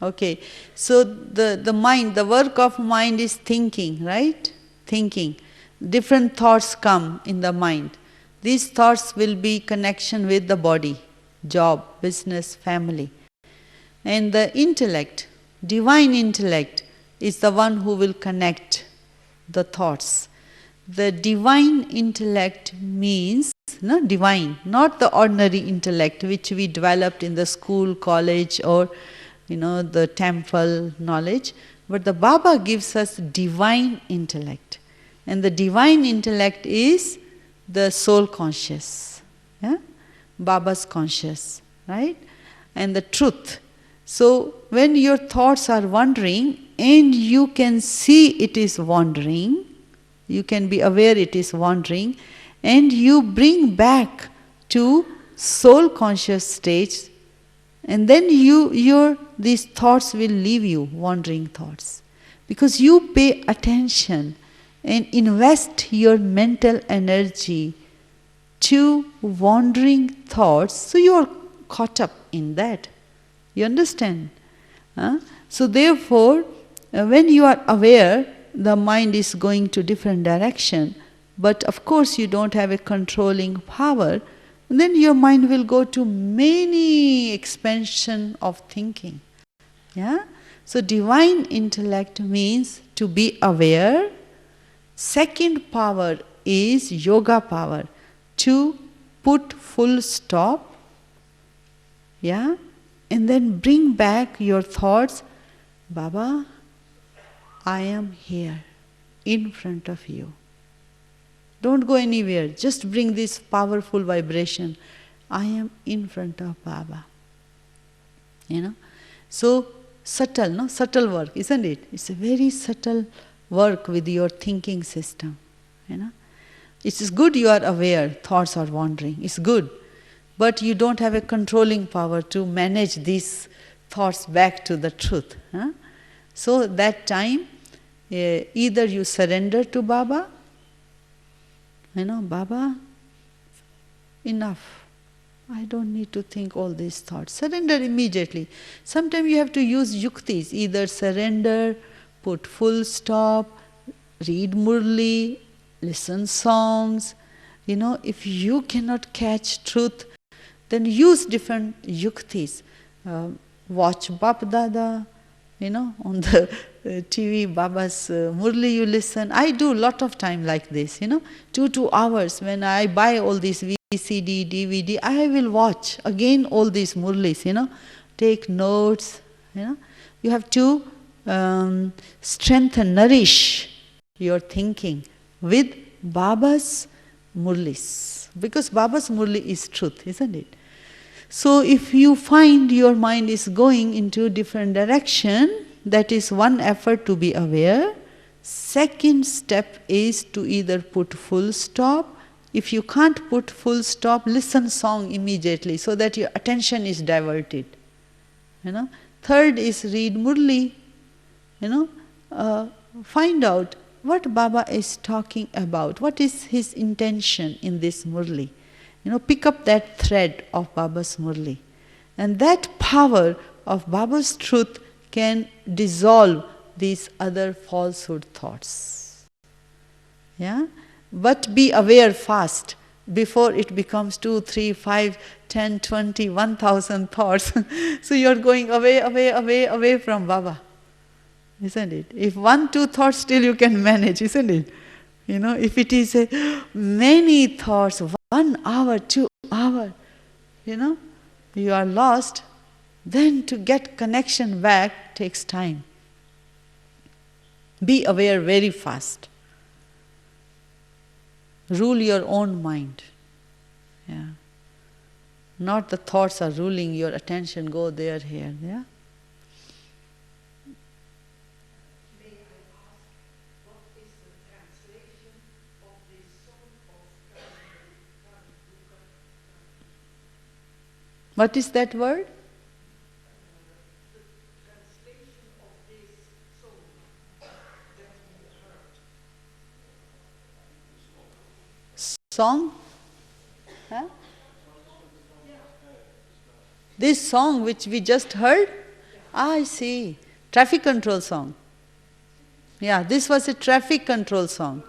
Okay, so the mind, the work of mind is thinking, right? Thinking. Different thoughts come in the mind. These thoughts will be connection with the body, job, business, family. And the intellect, divine intellect, is the one who will connect the thoughts. The divine intellect means, no, divine, not the ordinary intellect which we developed in the school, college, or the temple knowledge, but the Baba gives us divine intellect. And the divine intellect is the soul conscious, yeah? Baba's conscious, right? And the truth. So when your thoughts are wandering and you can see it is wandering, you can be aware it is wandering, and you bring back to soul conscious stage, and then these thoughts will leave you, wandering thoughts. Because you pay attention and invest your mental energy to wandering thoughts, so you are caught up in that. You understand? So therefore, when you are aware, the mind is going to different direction, but of course you don't have a controlling power, then your mind will go to many expansion of thinking. Yeah? So divine intellect means to be aware. Second power is yoga power, to put full stop, yeah, and then bring back your thoughts. Baba, I am here in front of you. Don't go anywhere, just bring this powerful vibration. I am in front of Baba. So subtle, no? Subtle work, isn't it? It's a very subtle work with your thinking system. It is good you are aware, thoughts are wandering. It's good. But you don't have a controlling power to manage these thoughts back to the truth. So that time, either you surrender to Baba, Baba, enough. I don't need to think all these thoughts. Surrender immediately. Sometimes you have to use yuktis, either surrender, put full stop, read Murli, listen songs. If you cannot catch truth, then use different yuktis. Watch Bap Dada, on the TV, Baba's Murli you listen. I do a lot of time like this, 2 hours. When I buy all these VCD, DVD, I will watch again all these Murlis, take notes, You have to strengthen, nourish your thinking with Baba's Murlis. Because Baba's Murli is truth, isn't it? So if you find your mind is going into different direction, that is one effort to be aware. Second step is to either put full stop. If you can't put full stop, listen song immediately so that your attention is diverted. Third is read Murli. Find out what Baba is talking about. What is his intention in this Murli? Pick up that thread of Baba's Murli. And that power of Baba's truth can dissolve these other falsehood thoughts. Yeah? But be aware fast before it becomes 2, 3, 5, 10, 20, 1,000 thoughts. So you're going away from Baba. Isn't it? If 1, 2 thoughts still you can manage, isn't it? If it is many thoughts, 1 hour, 2 hours, you are lost, then to get connection back takes time. Be aware very fast. Rule your own mind. Yeah. Not the thoughts are ruling your attention, go there, here, yeah. What is that word? Song? Huh? This song which we just heard? Ah, I see. Traffic control song. Yeah, this was a traffic control song.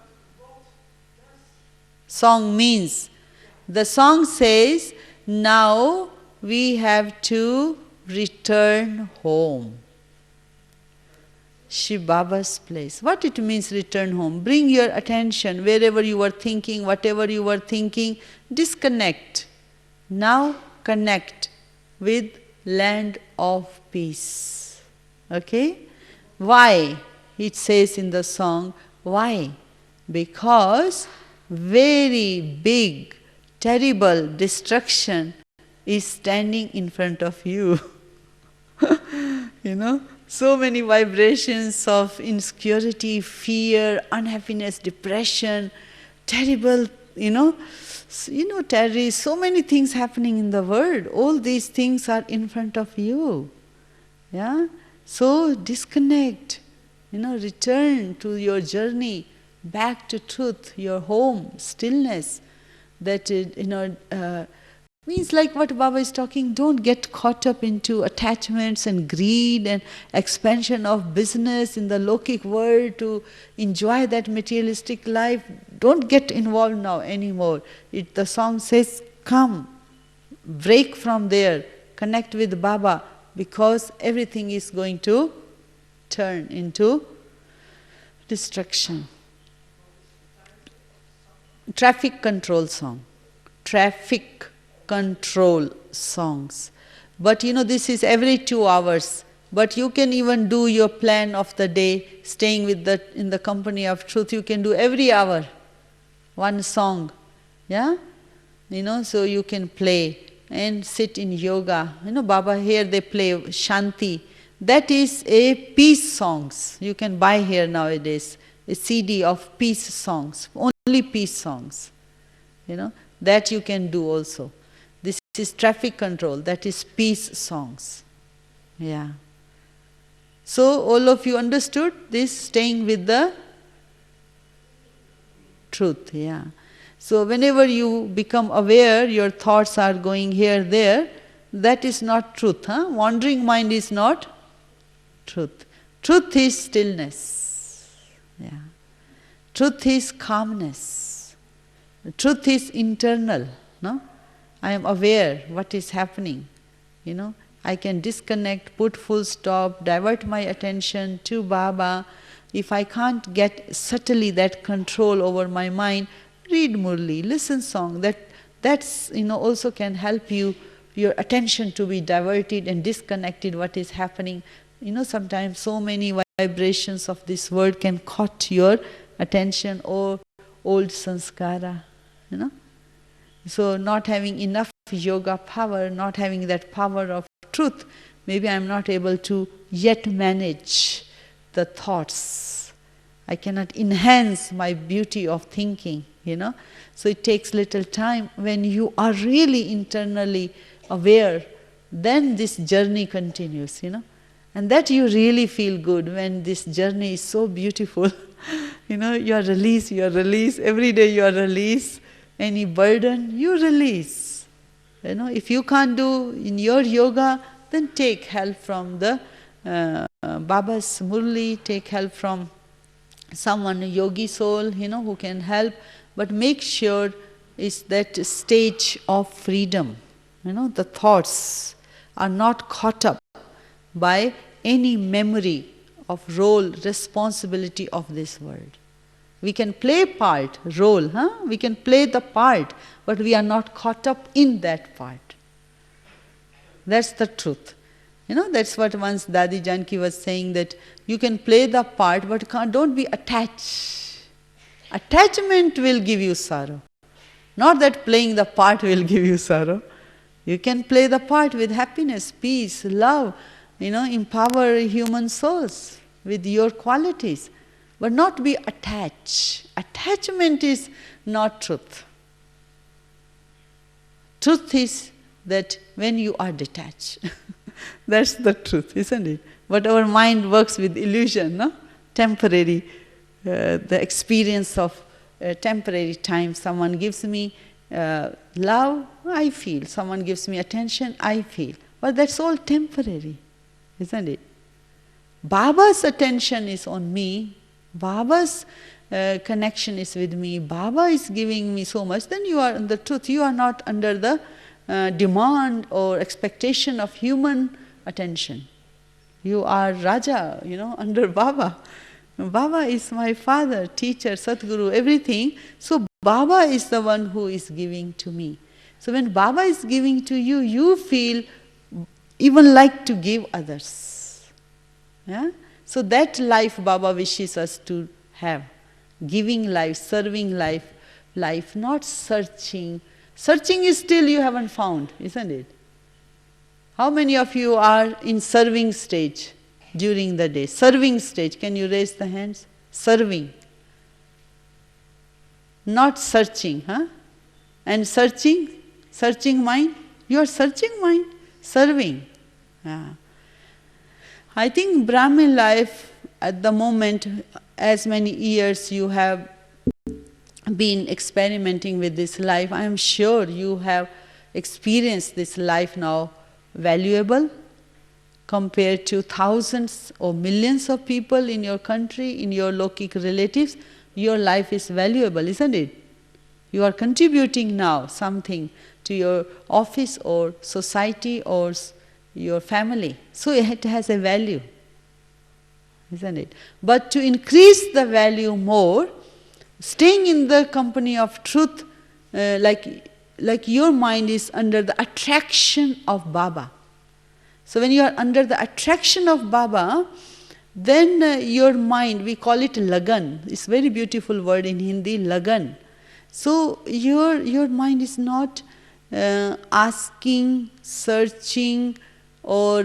Song means, the song says, now we have to return home. Shiv Baba's place. What it means return home? Bring your attention wherever you were thinking, whatever you were thinking, disconnect. Now connect with land of peace. Okay? Why? It says in the song, why? Because very big, terrible destruction is standing in front of you. You know, so many vibrations of insecurity, fear, unhappiness, depression, terrible, terrorists, so many things happening in the world. All these things are in front of you. Yeah? So disconnect, return to your journey back to truth, your home, stillness. That, means like what Baba is talking, don't get caught up into attachments and greed and expansion of business in the Lokik world to enjoy that materialistic life. Don't get involved now anymore. The song says, come, break from there, connect with Baba, because everything is going to turn into destruction. Traffic control song. Traffic control songs. But this is every 2 hours. But you can even do your plan of the day, staying in the company of truth. You can do every hour one song. Yeah? So you can play and sit in yoga. Baba here they play Shanti. That is a peace songs. You can buy here nowadays a CD of peace songs, only peace songs. That you can do also. This is traffic control, that is peace songs. Yeah. So all of you understood this, staying with the truth. Yeah. So whenever you become aware, your thoughts are going here, there, that is not truth. Huh? Wandering mind is not truth. Truth is stillness. Yeah. Truth is calmness. Truth is internal. No? I am aware what is happening. I can disconnect, put full stop, divert my attention to Baba. If I can't get subtly that control over my mind, read Murli, listen song. That's also can help you, your attention to be diverted and disconnected what is happening. Sometimes so many vibrations of this world can caught your attention, or old sanskara. So not having enough yoga power, not having that power of truth, maybe I am not able to yet manage the thoughts. I cannot enhance my beauty of thinking, So it takes little time. When you are really internally aware, then this journey continues, And that you really feel good when this journey is so beautiful. You are released, every day you are released. Any burden, you release. If you can't do in your yoga, then take help from the Baba's Murli, take help from someone, a yogi soul, who can help. But make sure it's that stage of freedom. The thoughts are not caught up by any memory of role, responsibility of this world. We can play part, role, we can play the part, but we are not caught up in that part. That's the truth. That's what once Dadi Janki was saying, that you can play the part, but don't be attached. Attachment will give you sorrow. Not that playing the part will give you sorrow. You can play the part with happiness, peace, love, empower human souls with your qualities. But not be attached. Attachment is not truth. Truth is that when you are detached. That's the truth, isn't it? But our mind works with illusion, no? Temporary, the experience of temporary time. Someone gives me love, I feel. Someone gives me attention, I feel. But that's all temporary, isn't it? Baba's attention is on me, Baba's connection is with me, Baba is giving me so much, then you are in the truth. You are not under the demand or expectation of human attention. You are Raja, under Baba. Baba is my father, teacher, Sadguru, everything. So Baba is the one who is giving to me. So when Baba is giving to you, you feel even like to give others. Yeah? So that life Baba wishes us to have. Giving life, serving life, not searching. Searching is still you haven't found, isn't it? How many of you are in serving stage during the day? Serving stage, can you raise the hands? Serving. Not searching, huh? And searching mind? You are searching mind, serving. Yeah. I think Brahmin life at the moment, as many years you have been experimenting with this life, I am sure you have experienced this life now valuable compared to thousands or millions of people in your country, in your Lokik relatives. Your life is valuable, isn't it? You are contributing now something to your office or society or your family. So it has a value, isn't it? But to increase the value more, staying in the company of truth, like your mind is under the attraction of Baba. So when you are under the attraction of Baba, then your mind, we call it lagan. It's a very beautiful word in Hindi, lagan. So your mind is not asking, searching, or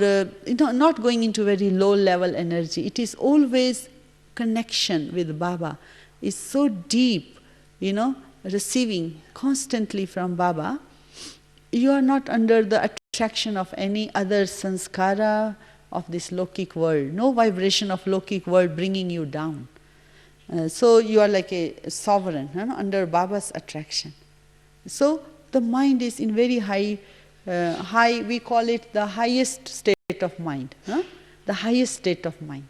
not going into very low level energy. It is always connection with Baba. It's so deep, receiving constantly from Baba. You are not under the attraction of any other sanskara of this Lokik world. No vibration of Lokik world bringing you down. So you are like a sovereign, under Baba's attraction. So the mind is in very high, we call it the highest state of mind. The highest state of mind.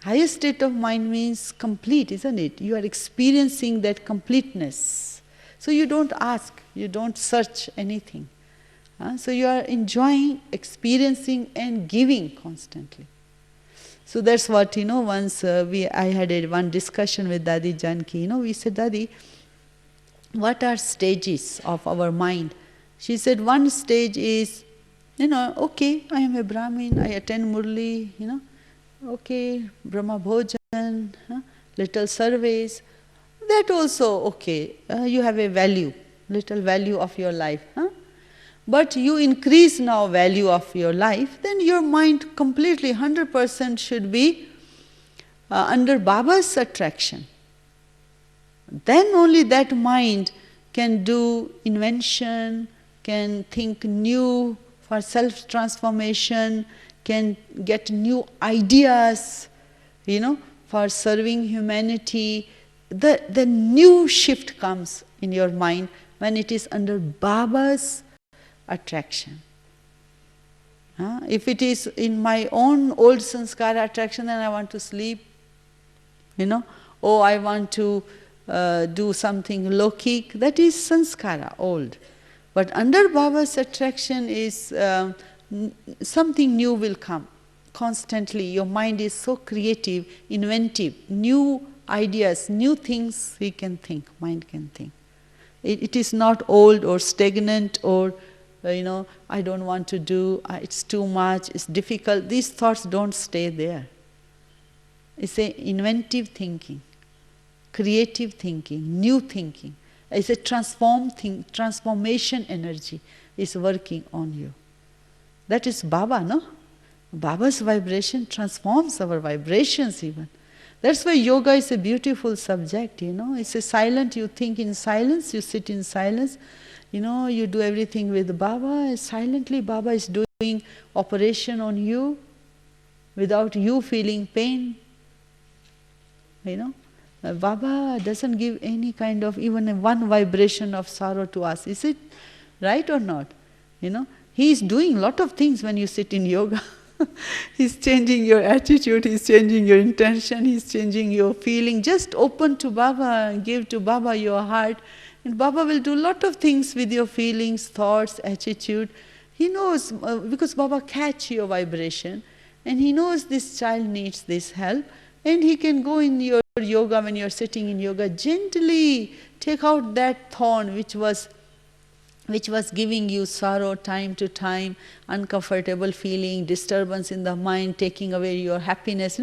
Highest state of mind means complete, isn't it? You are experiencing that completeness. So you don't ask, you don't search anything. So you are enjoying, experiencing and giving constantly. So that's what, once I had one discussion with Dadi Janki, we said, Dadi, what are stages of our mind? She said, one stage is, okay, I am a Brahmin, I attend Murli, okay, Brahma Bhojan, little surveys, that also okay, you have a value, little value of your life. But you increase now value of your life, then your mind completely 100% should be under Baba's attraction. Then only that mind can do invention, can think new for self-transformation, can get new ideas, for serving humanity. The new shift comes in your mind when it is under Baba's attraction. If it is in my own old sanskara attraction, then I want to sleep, I want to do something lokik, that is sanskara, old. But under Baba's attraction is something new will come constantly. Your mind is so creative, inventive, new ideas, new things we can think, mind can think. It is not old or stagnant or, I don't want to do, it's too much, it's difficult. These thoughts don't stay there. It's a inventive thinking, creative thinking, new thinking. It's a transformation energy is working on you. That is Baba, no? Baba's vibration transforms our vibrations even. That's why yoga is a beautiful subject, It's a silent, you think in silence, you sit in silence, You do everything with Baba. Silently Baba is doing operation on you without you feeling pain. Baba doesn't give any kind of even one vibration of sorrow to us. Is it right or not? He is doing lot of things when you sit in yoga. He's changing your attitude, he's changing your intention, he's changing your feeling. Just open to Baba, give to Baba your heart, and Baba will do lot of things with your feelings, thoughts, attitude. He knows, because Baba catch your vibration, and he knows this child needs this help, and he can go in your yoga, when you're sitting in yoga, gently take out that thorn which was giving you sorrow time to time, uncomfortable feeling, disturbance in the mind, taking away your happiness.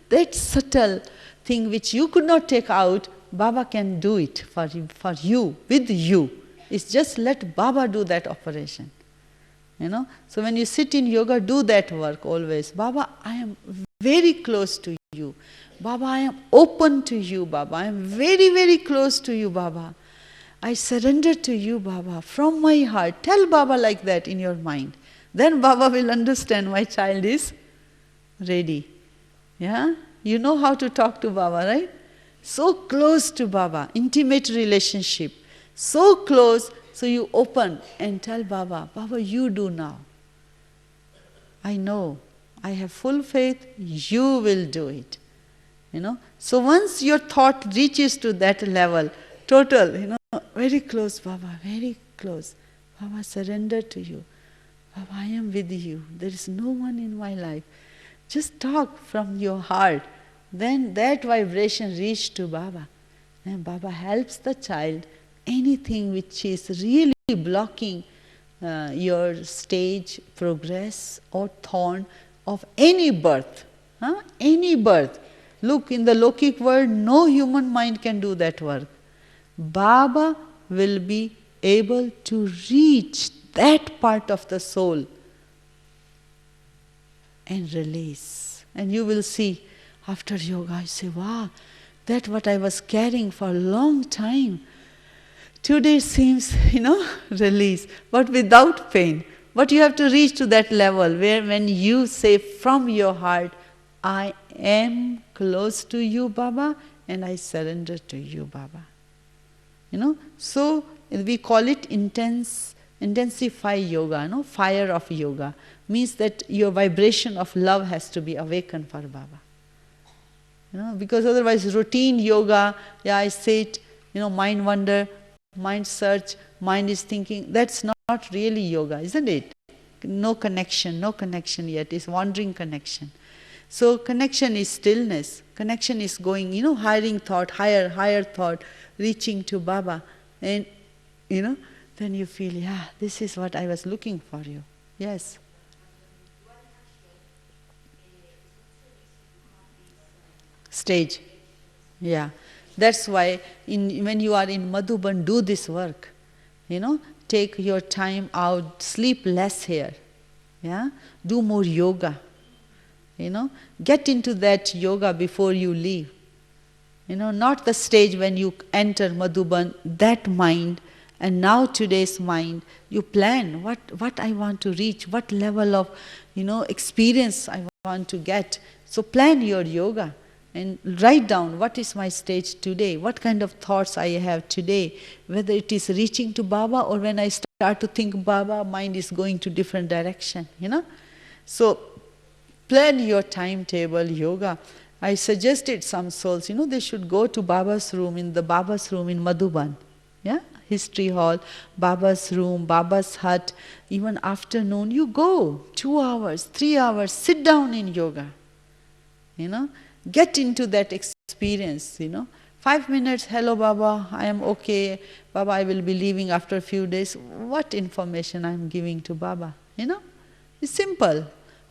That subtle thing which you could not take out, Baba can do it for you, with you. It's just let Baba do that operation. So when you sit in yoga, do that work always. Baba, I am very close to you. Baba, I am open to you, Baba. I am very, very close to you, Baba. I surrender to you, Baba, from my heart. Tell Baba like that in your mind. Then Baba will understand my child is ready. Yeah? You know how to talk to Baba, right? So close to Baba, intimate relationship. So close, so you open and tell Baba, Baba, you do now. I know, I have full faith, you will do it. So once your thought reaches to that level, total, very close, Baba, very close. Baba, surrender to you. Baba, I am with you. There is no one in my life. Just talk from your heart. Then that vibration reaches to Baba. Then Baba helps the child. Anything which is really blocking your stage, progress or thorn of any birth. Any birth. Look, in the Lokik world, no human mind can do that work. Baba will be able to reach that part of the soul and release. And you will see, after yoga, I say, wow, that what I was carrying for a long time, today seems, release, but without pain. But you have to reach to that level where when you say from your heart, I am close to you, Baba, and I surrender to you, Baba. So we call it intensify yoga, fire of yoga. Means that your vibration of love has to be awakened for Baba. Because otherwise routine yoga, I sit, mind wander, mind search, mind is thinking, that's not really yoga, isn't it? No connection yet, it's wandering connection. So connection is stillness, connection is going, higher thought, higher thought, reaching to Baba. And, then you feel, this is what I was looking for you. Yes. Stage. Yeah. That's why when you are in Madhuban, do this work. Take your time out, sleep less here. Yeah. Do more yoga. Get into that yoga before you leave. Not the stage when you enter Madhuban, that mind, and now today's mind, you plan what I want to reach, what level of, experience I want to get. So plan your yoga and write down what is my stage today, what kind of thoughts I have today, whether it is reaching to Baba or when I start to think Baba, mind is going to different direction, So plan your timetable, yoga. I suggested some souls, they should go to Baba's room, in Madhuban. Yeah? History hall, Baba's room, Baba's hut. Even afternoon, you go 2 hours, 3 hours, sit down in yoga. Get into that experience, 5 minutes, hello Baba, I am okay. Baba, I will be leaving after a few days. What information I am giving to Baba? It's simple.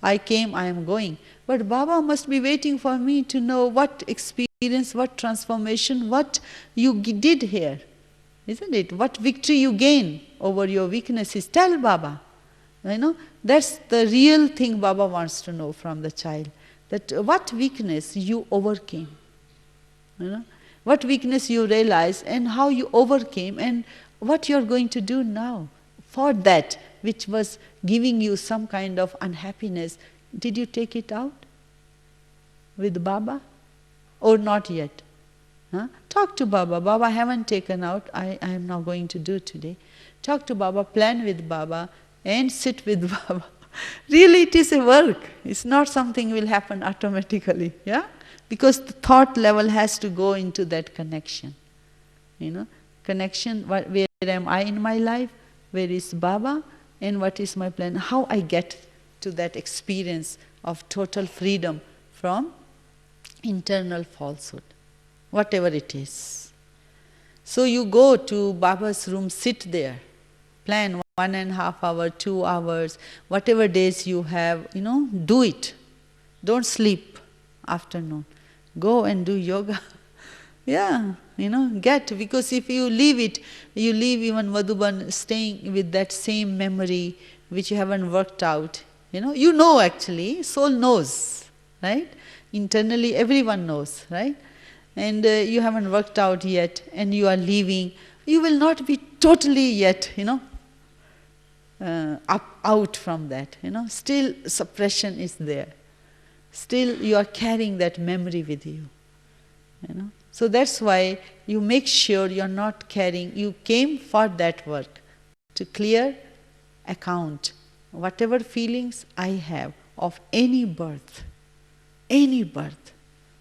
I came, I am going. But Baba must be waiting for me to know what experience, what transformation, what you did here. Isn't it? What victory you gain over your weaknesses. Tell Baba. That's the real thing Baba wants to know from the child. That what weakness you overcame. What weakness you realized and how you overcame and what you're going to do now for that which was giving you some kind of unhappiness. Did you take it out with Baba or not yet? Huh? Talk to Baba. Baba, I haven't taken out. I am now going to do today. Talk to Baba, plan with Baba, and sit with Baba. Really, it is a work. It's not something will happen automatically. Yeah, because the thought level has to go into that connection. Connection. Where am I in my life? Where is Baba? And what is my plan? How I get to that experience of total freedom from internal falsehood, whatever it is. So you go to Baba's room, sit there, plan 1.5 hours, 2 hours, whatever days you have, do it. Don't sleep afternoon. Go and do yoga. Yeah, because if you leave it, you leave even Madhuban staying with that same memory which you haven't worked out. Actually, soul knows, right? Internally everyone knows, right? And you haven't worked out yet and you are leaving, you will not be totally yet, out from that, Still suppression is there. Still you are carrying that memory with you, So that's why you make sure you are not carrying, you came for that work, to clear account, whatever feelings I have of any birth. Any birth.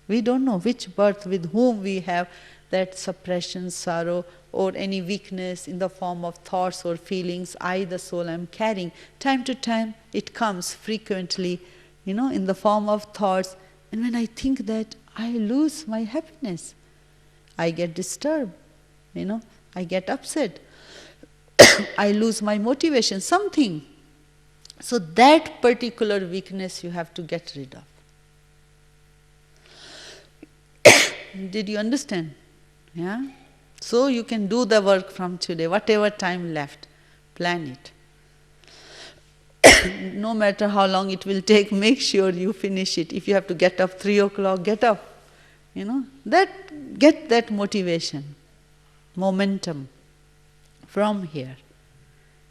We don't know which birth, with whom we have that suppression, sorrow, or any weakness in the form of thoughts or feelings, I, the soul, am carrying. Time to time, it comes frequently, in the form of thoughts. And when I think that, I lose my happiness. I get disturbed, I get upset. I lose my motivation, something. So that particular weakness you have to get rid of. Did you understand? Yeah? So you can do the work from today, whatever time left, plan it. No matter how long it will take, make sure you finish it. If you have to get up 3 o'clock, get up. Get that motivation, momentum from here.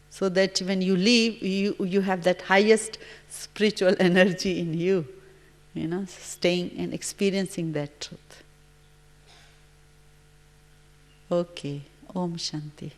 So that when you leave, you have that highest spiritual energy in you, staying and experiencing that truth. Okay, Om Shanti.